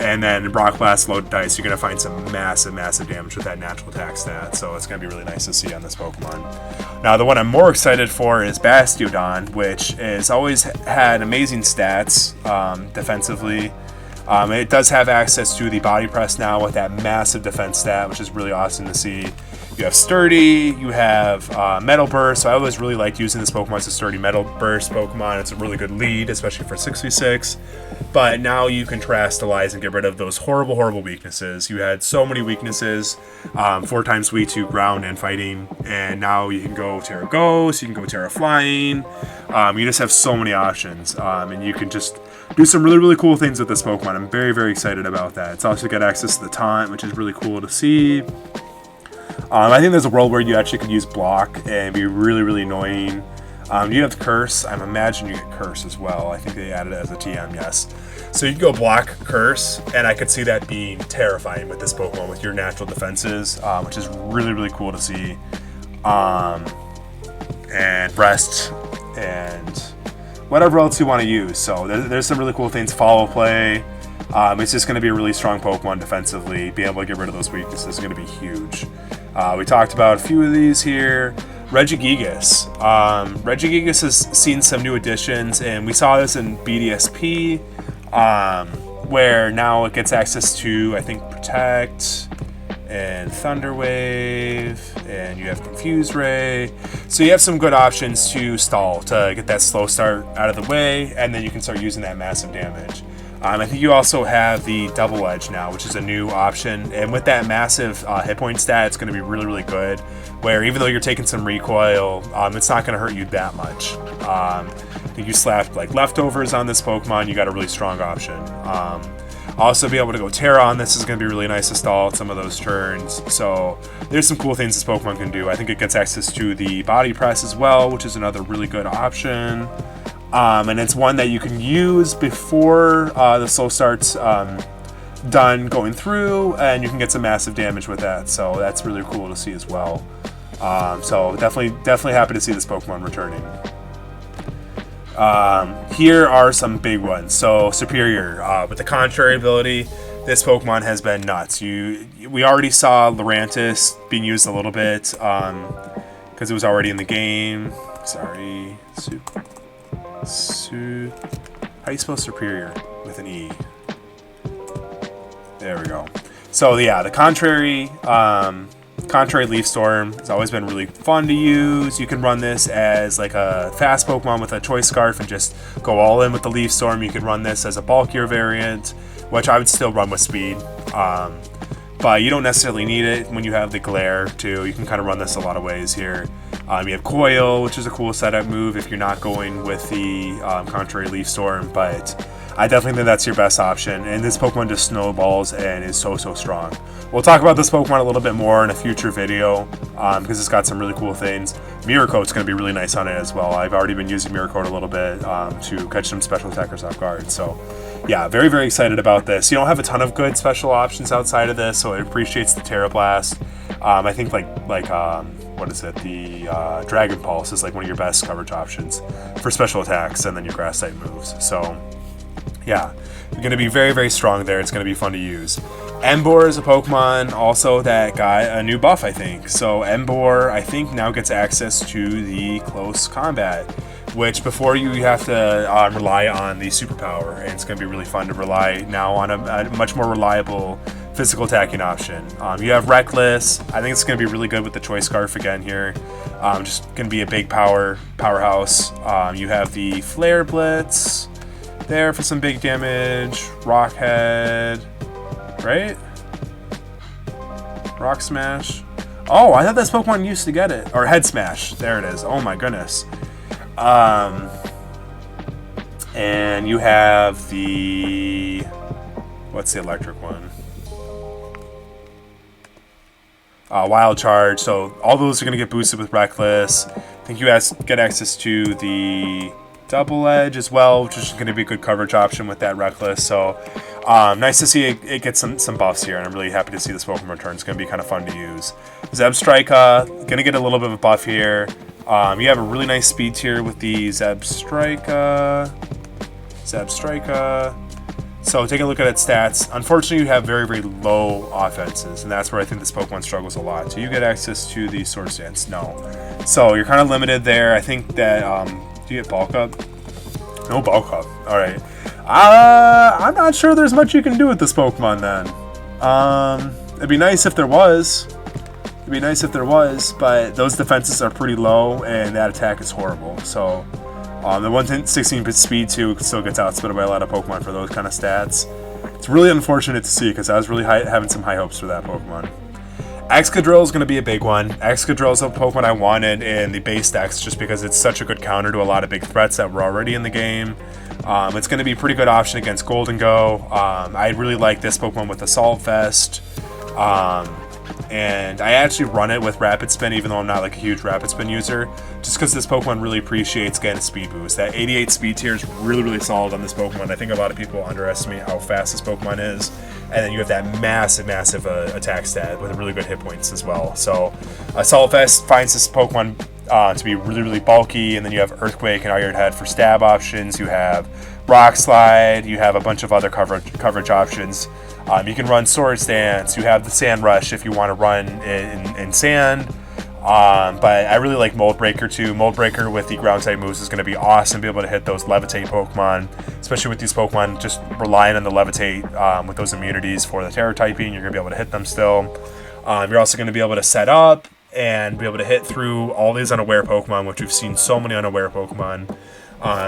And then Rock Blast, loaded dice, you're going to find some massive damage with that natural attack stat. So it's going to be really nice to see on this Pokemon. Now, the one I'm more excited for is Bastiodon, which has always had amazing stats defensively. It does have access to the Body Press now with that massive defense stat, which is really awesome to see. You have Sturdy, you have Metal Burst, so I always really liked using this Pokemon as a Sturdy Metal Burst Pokemon. It's a really good lead, especially for 6v6. But now you can terrestrialize and get rid of those horrible weaknesses. You had so many weaknesses, 4 times weak to ground and fighting, and now you can go Terra Ghost, you can go Terra Flying. You just have so many options, and you can just do some really cool things with this Pokemon. I'm very excited about that. It's also got access to the Taunt, which is really cool to see. I think there's a world where you actually could use Block and be really annoying. You have Curse. I imagine you get Curse as well. I think they added it as a TM, yes. So you can go Block, Curse, and I could see that being terrifying with this Pokemon with your natural defenses, which is really cool to see. And Rest, and whatever else you want to use. So there's some really cool things. Follow Play. It's just going to be a really strong Pokemon defensively. Being able to get rid of those weaknesses is going to be huge. We talked about a few of these here. Regigigas. Regigigas has seen some new additions, and we saw this in BDSP, where now it gets access to, I think, Protect and Thunder Wave, and you have Confuse Ray. So you have some good options to stall to get that slow start out of the way, and then you can start using that massive damage. I think you also have the Double Edge now, which is a new option, and with that massive hit point stat, it's going to be really good, where even though you're taking some recoil, it's not going to hurt you that much. I think you slapped like leftovers on this Pokemon, you got a really strong option. Also be able to go Terra on this is going to be really nice to stall some of those turns. So there's some cool things this Pokemon can do. I think it gets access to the Body Press as well, which is another really good option. And it's one that you can use before the slow start's done going through, and you can get some massive damage with that. So that's really cool to see as well. So definitely happy to see this Pokemon returning. Here are some big ones. So Superior, with the Contrary ability, this Pokemon has been nuts. We already saw Lurantis being used a little bit because it was already in the game. Sorry, how do you spell Superior with an E? There we go. So yeah, the Contrary Leaf Storm has always been really fun to use. You can run this as like a fast Pokemon with a Choice Scarf and just go all in with the Leaf Storm. You can run this as a bulkier variant, which I would still run with speed. but you don't necessarily need it when you have the glare too. You can kind of run this a lot of ways here. You have Coil, which is a cool setup move if you're not going with the Contrary Leaf Storm, but I definitely think that's your best option. And this Pokemon just snowballs and is so strong. We'll talk about this Pokemon a little bit more in a future video because it's got some really cool things. Mirror Coat's going to be really nice on it as well. I've already been using Mirror Coat a little bit to catch some special attackers off guard. So yeah, very excited about this. You don't have a ton of good special options outside of this, so it appreciates the Terra Blast. I think like what is it? The Dragon Pulse is like one of your best coverage options for special attacks, and then your Grass type moves. So yeah, you're going to be very strong there. It's going to be fun to use. Emboar is a Pokemon also that got a new buff, I think. So Emboar, I think, now gets access to the close combat, which before you have to rely on the superpower, and it's going to be really fun to rely now on a much more reliable physical attacking option. You have Reckless. I think it's going to be really good with the Choice Scarf again here. Just going to be a big powerhouse. You have the Flare Blitz there for some big damage. Rock Head, right? Rock Smash. Oh, I thought this Pokemon used to get it. Or Head Smash. There it is. Oh my goodness. And you have the... what's the electric one? Wild Charge. So all those are going to get boosted with Reckless. I think you guys get access to the Double Edge as well, which is going to be a good coverage option with that Reckless. So nice to see it get some buffs here, and I'm really happy to see this Pokemon return. It's going to be kind of fun to use. Zebstrika, going to get a little bit of a buff here. You have a really nice speed tier with the Zebstrika. So take a look at its stats. Unfortunately, you have very low offenses, and that's where I think this Pokemon struggles a lot. Do you get access to the Swords Dance? No. So you're kind of limited there. I think that, do you get Bulk Up? No Bulk Up. All right. I'm not sure there's much you can do with this Pokemon then. It'd be nice if there was. But those defenses are pretty low, and that attack is horrible. So the 116 speed too still gets outspit by a lot of Pokemon for those kind of stats. It's really unfortunate to see because I was really having some high hopes for that Pokemon. Excadrill is going to be a big one. Excadrill is a Pokemon I wanted in the base decks just because it's such a good counter to a lot of big threats that were already in the game. It's going to be a pretty good option against Golden Go. I really like this Pokemon with Assault Vest. And I actually run it with Rapid Spin, even though I'm not like a huge Rapid Spin user, just because this Pokemon really appreciates getting a speed boost. That 88 speed tier is really solid on this Pokemon. I think a lot of people underestimate how fast this Pokemon is. And then you have that massive attack stat with really good hit points as well. So Assault Vest finds this Pokemon to be really bulky, and then you have Earthquake and Iron Head for stab options. You have Rock Slide. You have a bunch of other coverage options. You can run Swords Dance. You have the Sand Rush if you want to run in sand. But I really like Mold Breaker too. Mold Breaker with the ground type moves is going to be awesome. Be able to hit those Levitate Pokemon, especially with these Pokemon just relying on the Levitate with those immunities for the Terror typing. You're going to be able to hit them still. You're also going to be able to set up and be able to hit through all these unaware Pokemon, which we've seen so many unaware Pokemon.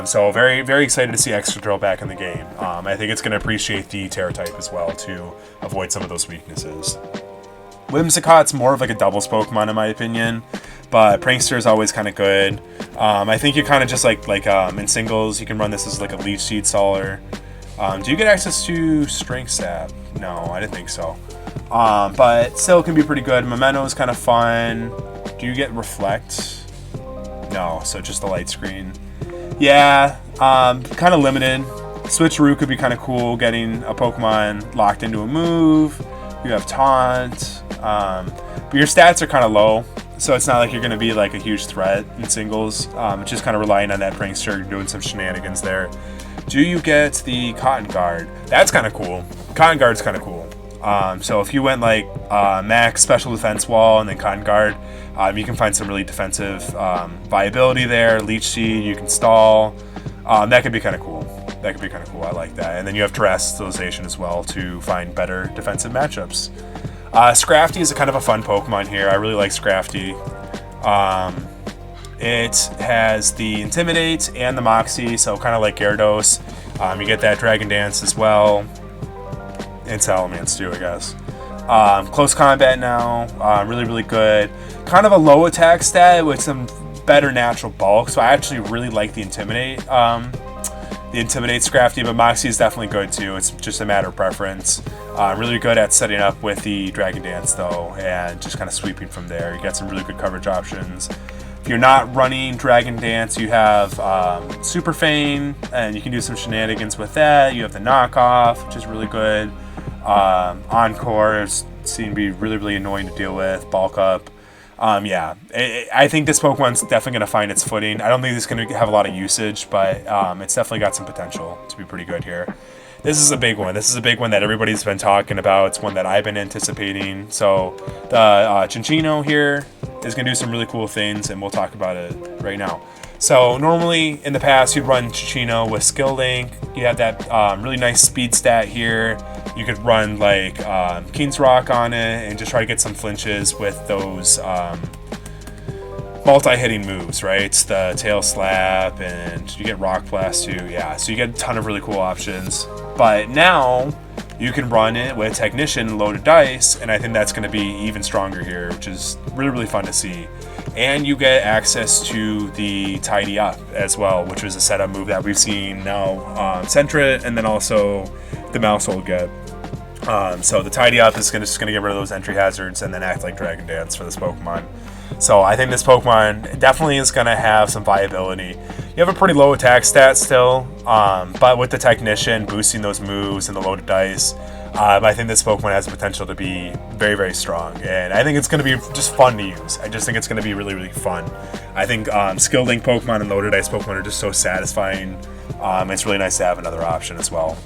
So very excited to see Excadrill back in the game. I think it's going to appreciate the Terror type as well to avoid some of those weaknesses. Whimsicott's more of like a doubles Pokemon in my opinion, but Prankster is always kind of good. I think you kind of just like in singles, you can run this as like a Leech Seed Staller. Do you get access to Strength Stab? No, I didn't think so. But still can be pretty good. Memento is kind of fun. Do you get Reflect? No, so just the Light Screen. Yeah, kind of limited. Switcheroo could be kind of cool, getting a Pokemon locked into a move. You have Taunt. But your stats are kind of low, so it's not like you're going to be like a huge threat in singles. It's just kind of relying on that Prankster doing some shenanigans there. Do you get the Cotton Guard? That's kind of cool. Cotton Guard's kind of cool. So if you went like max special defense wall and then Cotton Guard, you can find some really defensive viability there. Leech Seed, you can stall. That could be kind of cool. I like that. And then you have Terrestrialization as well to find better defensive matchups. Scrafty is a kind of a fun Pokemon here. I really like Scrafty. It has the Intimidate and the Moxie, so kind of like Gyarados. You get that Dragon Dance as well. And Salamence too, I guess. Close combat now, really, really good. Kind of a low attack stat with some better natural bulk, so I actually really like the Intimidate. The Intimidate's crafty, but Moxie is definitely good too. It's just a matter of preference. Really good at setting up with the Dragon Dance though, and just kind of sweeping from there. You got some really good coverage options. If you're not running Dragon Dance, you have Super Feign, and you can do some shenanigans with that. You have the Knockoff, which is really good. Encore seem to be really, really annoying to deal with. Bulk Up. Yeah, I think this Pokemon's definitely going to find its footing. I don't think it's going to have a lot of usage, but it's definitely got some potential to be pretty good here. This is a big one. This is a big one that everybody's been talking about. It's one that I've been anticipating. So the Cinccino here is going to do some really cool things, and we'll talk about it right now. So normally in the past, you'd run Cinccino with Skill Link. You have that really nice speed stat here. You could run like King's Rock on it and just try to get some flinches with those multi-hitting moves, right? It's the Tail Slap, and you get Rock Blast too. Yeah, so you get a ton of really cool options. But now you can run it with Technician and Loaded Dice, and I think that's going to be even stronger here, which is really, really fun to see. And you get access to the Tidy Up as well, which was a setup move that we've seen now Sentret, and then also the Mouse will get. So the Tidy Up is just going to get rid of those entry hazards and then act like Dragon Dance for this Pokemon. So I think this Pokemon definitely is going to have some viability. You have a pretty low attack stat still, but with the Technician boosting those moves and the Loaded Dice, I think this Pokemon has the potential to be very, very strong. And I think it's going to be just fun to use. I just think it's going to be really, really fun. I think Skill Link Pokemon and Loaded Dice Pokemon are just so satisfying. It's really nice to have another option as well.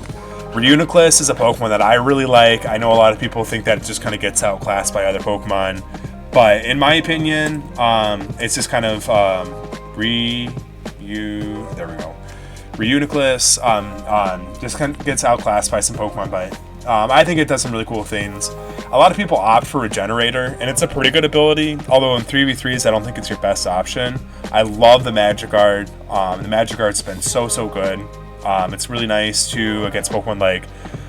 Reuniclus is a Pokemon that I really like. I know a lot of people think that it just kind of gets outclassed by other Pokemon. But in my opinion, it's just kind of there we go. Reuniclus just kind of gets outclassed by some Pokemon, but I think it does some really cool things. A lot of people opt for Regenerator, and it's a pretty good ability, although in 3v3s I don't think it's your best option. I love the Magikarp. The Magikarp's been so good. It's really nice too against Pokemon like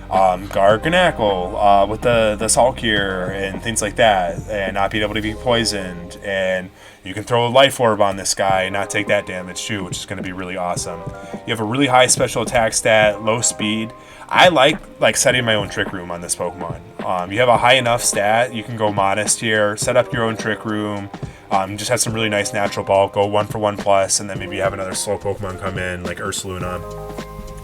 Garganacl with the Salt Cure and things like that, and not being able to be poisoned. And you can throw a Life Orb on this guy and not take that damage too, which is going to be really awesome. You have a really high special attack stat, low speed. I like setting my own Trick Room on this Pokemon. You have a high enough stat, you can go Modest here, set up your own Trick Room. Just have some really nice natural bulk, go 1-for-1+, and then maybe have another slow Pokemon come in like Ursaluna,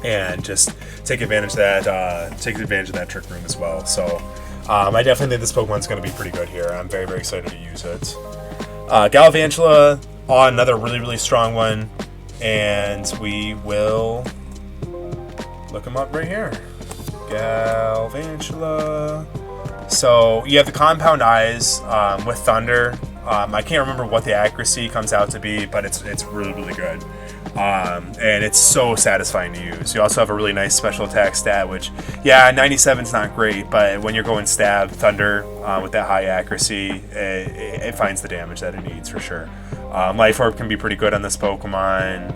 and just take advantage of that Trick Room as well. So I definitely think this Pokemon's going to be pretty good here. I'm very, very excited to use it. Galvantula, another really, really strong one, and we will look him up right here. Galvantula. So you have the Compound Eyes with Thunder. I can't remember what the accuracy comes out to be, but it's really, really good. And it's so satisfying to use. You also have a really nice special attack stat, which, yeah, 97's not great, but when you're going Stab, Thunder, with that high accuracy, it finds the damage that it needs for sure. Life Orb can be pretty good on this Pokemon.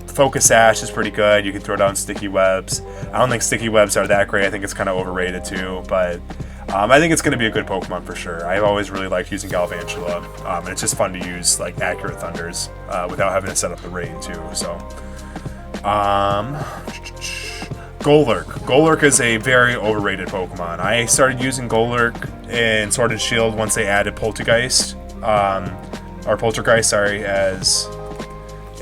Focus Sash is pretty good. You can throw down Sticky Webs. I don't think Sticky Webs are that great. I think it's kind of overrated too, but I think it's going to be a good Pokemon for sure. I've always really liked using Galvantula, and it's just fun to use like accurate Thunders without having to set up the rain too. So, Golurk. Golurk is a very overrated Pokemon. I started using Golurk in Sword and Shield once they added Poltergeist, as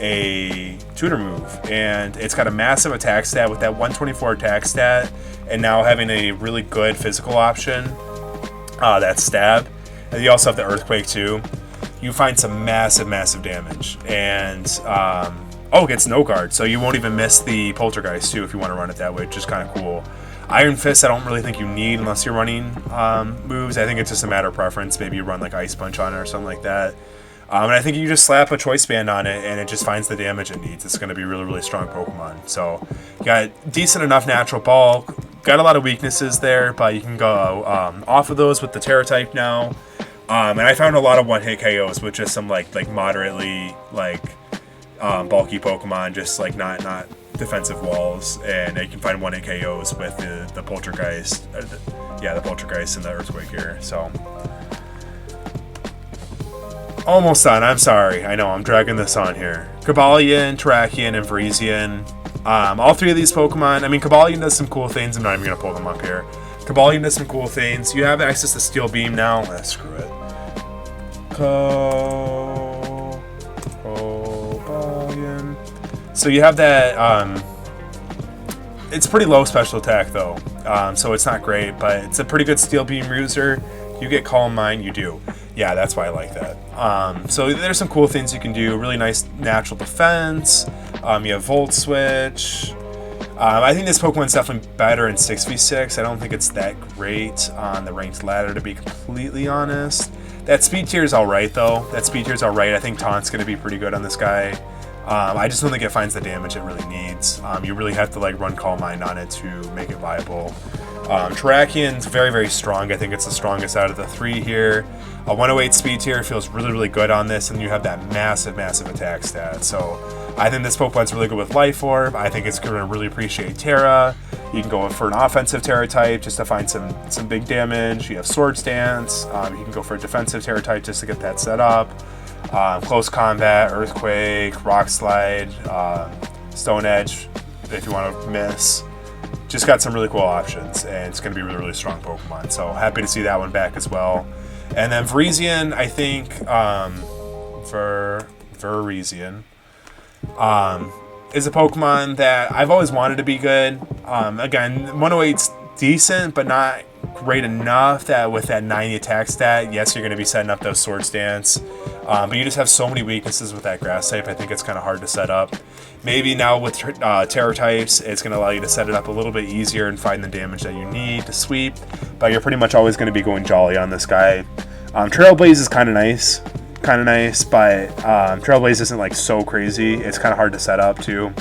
a tutor move, and it's got a massive attack stat with that 124 attack stat, and now having a really good physical option, that Stab, and you also have the Earthquake too. You find some massive damage, and it gets no guard, so you won't even miss the Poltergeist too if you want to run it that way, which is kind of cool. Iron Fist I don't really think you need unless you're running moves. I think it's just a matter of preference. Maybe you run like Ice Punch on it or something like that. And I think you just slap a Choice Band on it and it just finds the damage it needs. It's going to be a really, really strong Pokemon. So you got decent enough natural bulk. Got a lot of weaknesses there, but you can go off of those with the Terra type now. And I found a lot of one-hit KOs with just some like moderately bulky Pokemon, just like not defensive walls, and you can find 1-hit KOs with the Poltergeist. The Poltergeist and the Earthquake here. So almost done. I'm sorry. I know I'm dragging this on here. Cobalion, Terrakion, and Vreezian. All three of these Pokemon. I mean, Cobalion does some cool things. I'm not even gonna pull them up here. Cobalion does some cool things. You have access to Steel Beam now. Screw it. Cobalion. So you have that. It's pretty low special attack though, so it's not great, but it's a pretty good Steel Beam user. You get Calm Mind, you do. Yeah, that's why I like that. So there's some cool things you can do. Really nice natural defense. You have Volt Switch. I think this Pokemon's definitely better in 6v6. I don't think it's that great on the ranked ladder, to be completely honest. That speed tier is alright though. I think Taunt's going to be pretty good on this guy. I just don't think it finds the damage it really needs. You really have to run Calm Mind on it to make it viable. Terrakion's very, very strong. I think it's the strongest out of the three here. A 108 speed tier feels really, really good on this, and you have that massive, massive attack stat. So I think this Pokemon's really good with Life Orb. I think it's going to really appreciate Terra. You can go for an offensive Terra type just to find some big damage. You have Swords Dance. You can go for a defensive Terra type just to get that set up. Close Combat, Earthquake, Rock Slide, Stone Edge if you want to miss. Just got some really cool options, and it's going to be a really, really strong Pokemon. So happy to see that one back as well. And then Vreezian, I think, Vreezian, is a Pokemon that I've always wanted to be good. Again, 108's decent, but not great enough that with that 90 attack stat, yes, you're going to be setting up those Swords Dance. But you just have so many weaknesses with that Grass type. I think it's kind of hard to set up. Maybe now with Terror types, it's going to allow you to set it up a little bit easier and find the damage that you need to sweep. But you're pretty much always going to be going Jolly on this guy. Trailblaze is kind of nice, but Trailblaze isn't so crazy. It's kind of hard to set up too.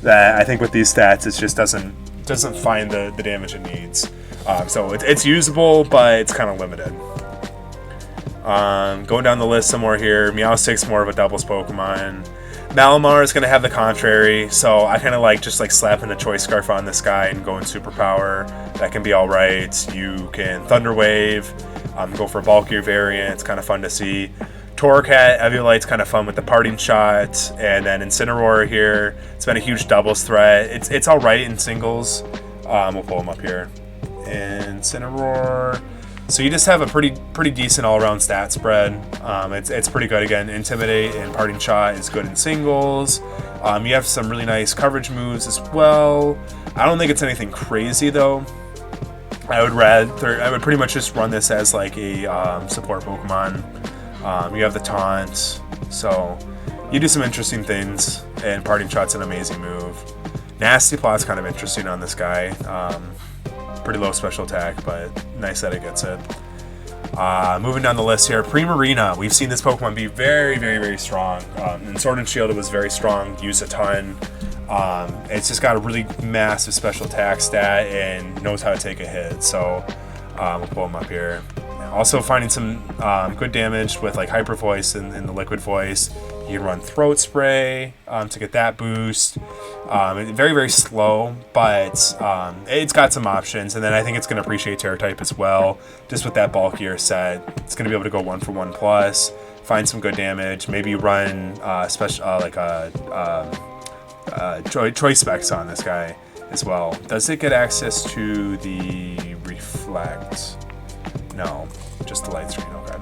That I think with these stats, it just doesn't find the damage it needs. So it's usable, but it's kind of limited. Going down the list some more here. Meowstic's more of a doubles Pokemon. Malamar is going to have the contrary, so I kind of just slapping a Choice Scarf on this guy and going Superpower. That can be alright. You can Thunder Wave, go for a bulkier variant. It's kind of fun to see. Torracat, Eviolite's kind of fun with the Parting Shot, and then Incineroar here. It's been a huge doubles threat. It's alright in singles. We'll pull him up here. Incineroar. So you just have a pretty decent all-around stat spread. It's pretty good. Again, Intimidate and Parting Shot is good in singles. You have some really nice coverage moves as well. I don't think it's anything crazy though. I would pretty much just run this as a support Pokemon. You have the Taunt, so you do some interesting things, and Parting Shot's an amazing move. Nasty Plot's kind of interesting on this guy. Pretty low special attack, but nice that it gets it. Moving down the list here, Primarina. We've seen this Pokemon be very, very, very strong. And Sword and Shield, it was very strong, used a ton. It's just got a really massive special attack stat and knows how to take a hit. So we'll pull him up here. Also finding some good damage with Hyper Voice and the Liquid Voice. You can run Throat Spray to get that boost. Very, very slow, but it's got some options. And then I think it's going to appreciate Terra type as well. Just with that bulkier set, it's going to be able to go 1-for-1 plus, find some good damage. Maybe you run Choice Specs on this guy as well. Does it get access to the Reflect? No, just the Light Screen. Okay.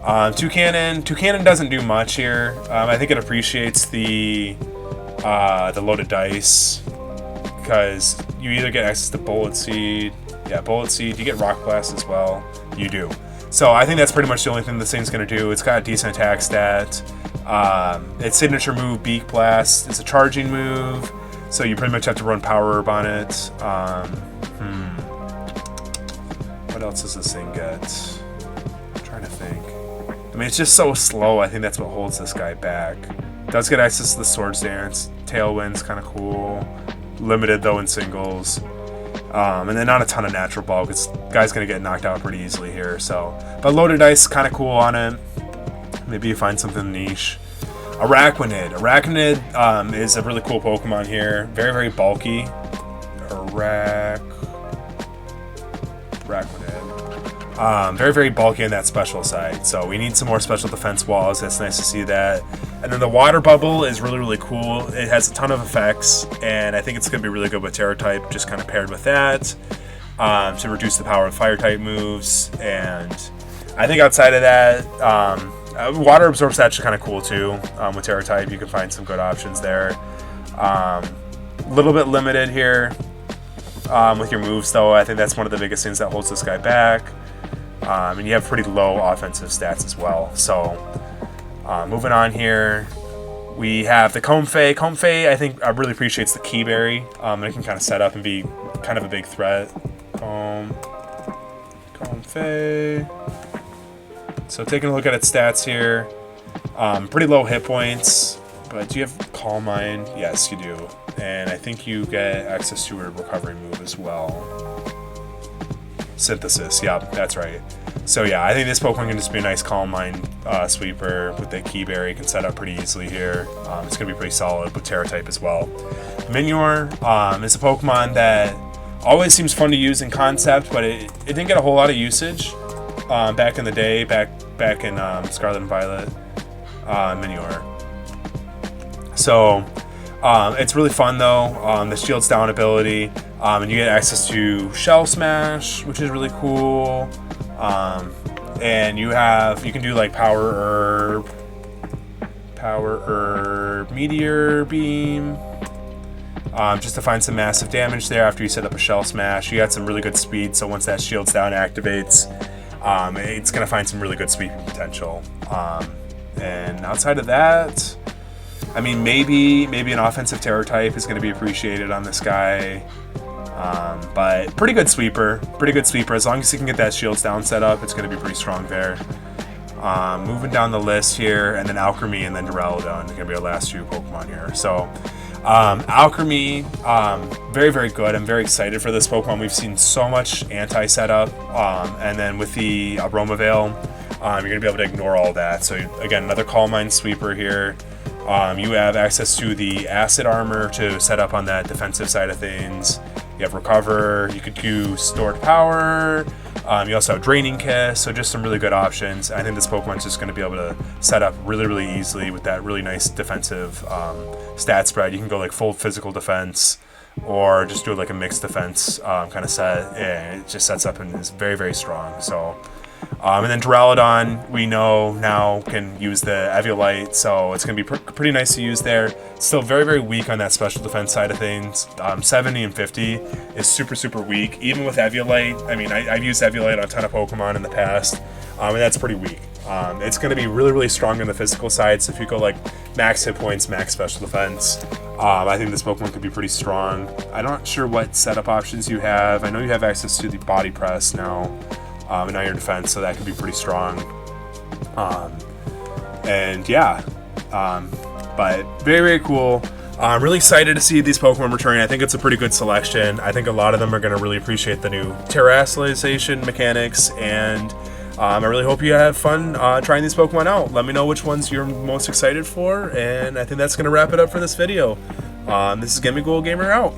Toucannon doesn't do much here. I think it appreciates the loaded dice, because you either get access to Bullet Seed. Yeah, Bullet Seed. You get Rock Blast as well. You do. So I think that's pretty much the only thing this thing's going to do. It's got a decent attack stat. Its signature move, Beak Blast, is a charging move, so you pretty much have to run Power Herb on it. What else does this thing get? I'm trying to think. I mean, it's just so slow. I think that's what holds this guy back. Does get access to the Swords Dance. Tailwind's kind of cool. Limited, though, in singles. And then not a ton of natural bulk. This guy's going to get knocked out pretty easily here. So, but loaded dice kind of cool on it. Maybe you find something niche. Arachnid is a really cool Pokemon here. Very, very bulky. Arachnid. Very, very bulky on that special side. So we need some more special defense walls. That's nice to see that. And then the water bubble is really, really cool. It has a ton of effects, and I think it's going to be really good with Terra type, just kind of paired with that to reduce the power of fire type moves. And I think outside of that, water absorb stats are kind of cool too. With Terra type, you can find some good options there. A little bit limited here with your moves, though. I think that's one of the biggest things that holds this guy back. And you have pretty low offensive stats as well. So moving on here, we have the Comfey. Comfey, I think, really appreciates the Key Berry. And it can kind of set up and be kind of a big threat. Comfey. So taking a look at its stats here, pretty low hit points, but do you have Calm Mind? Yes, you do. And I think you get access to a recovery move as well. Synthesis, yeah, that's right. So yeah, I think this Pokemon can just be a nice Calm Mind sweeper with the Key Berry. It can set up pretty easily here. It's going to be pretty solid with Terra type as well. Minior is a Pokemon that always seems fun to use in concept, but it didn't get a whole lot of usage back in the day, back in Scarlet and Violet Minior. So it's really fun though. The Shields Down ability, and you get access to Shell Smash, which is really cool. And you can do like Power Herb, Meteor Beam, just to find some massive damage there after you set up a Shell Smash. You got some really good speed, so once that Shields Down activates, it's going to find some really good sweeping potential. And outside of that, I mean, maybe an offensive Terror type is going to be appreciated on this guy. But pretty good sweeper. As long as you can get that Shields Down set up, it's going to be pretty strong there. Moving down the list here, and then Alchemy and then Duraludon are going to be our last two Pokemon here. So Alchemy, very, very good. I'm very excited for this Pokemon. We've seen so much anti-setup, and then with the Aroma Veil, you're going to be able to ignore all that. So again, another Calm Mind sweeper here. You have access to the Acid Armor to set up on that defensive side of things. You have Recover, you could do Stored Power, you also have Draining Kiss, so just some really good options. I think this Pokemon's just going to be able to set up really, really easily with that really nice defensive stat spread. You can go like full physical defense, or just do like a mixed defense kind of set, and it just sets up and is very, very strong. So, and then Duraludon, we know now can use the Eviolite, so it's going to be pretty nice to use there. It's still very, very weak on that special defense side of things. 70 and 50 is super, super weak. Even with Eviolite, I mean, I've used Eviolite on a ton of Pokemon in the past, and that's pretty weak. It's going to be really, really strong on the physical side, so if you go like max hit points, max special defense, I think this Pokemon could be pretty strong. I'm not sure what setup options you have. I know you have access to the Body Press now. And Iron Defense, so that could be pretty strong. And yeah, but very, very cool. I'm really excited to see these Pokemon returning. I think it's a pretty good selection. I think a lot of them are going to really appreciate the new terrestrialization mechanics, and I really hope you have fun trying these Pokemon out. Let me know which ones you're most excited for, and I think that's going to wrap it up for this video. This is Gimme Gamer out.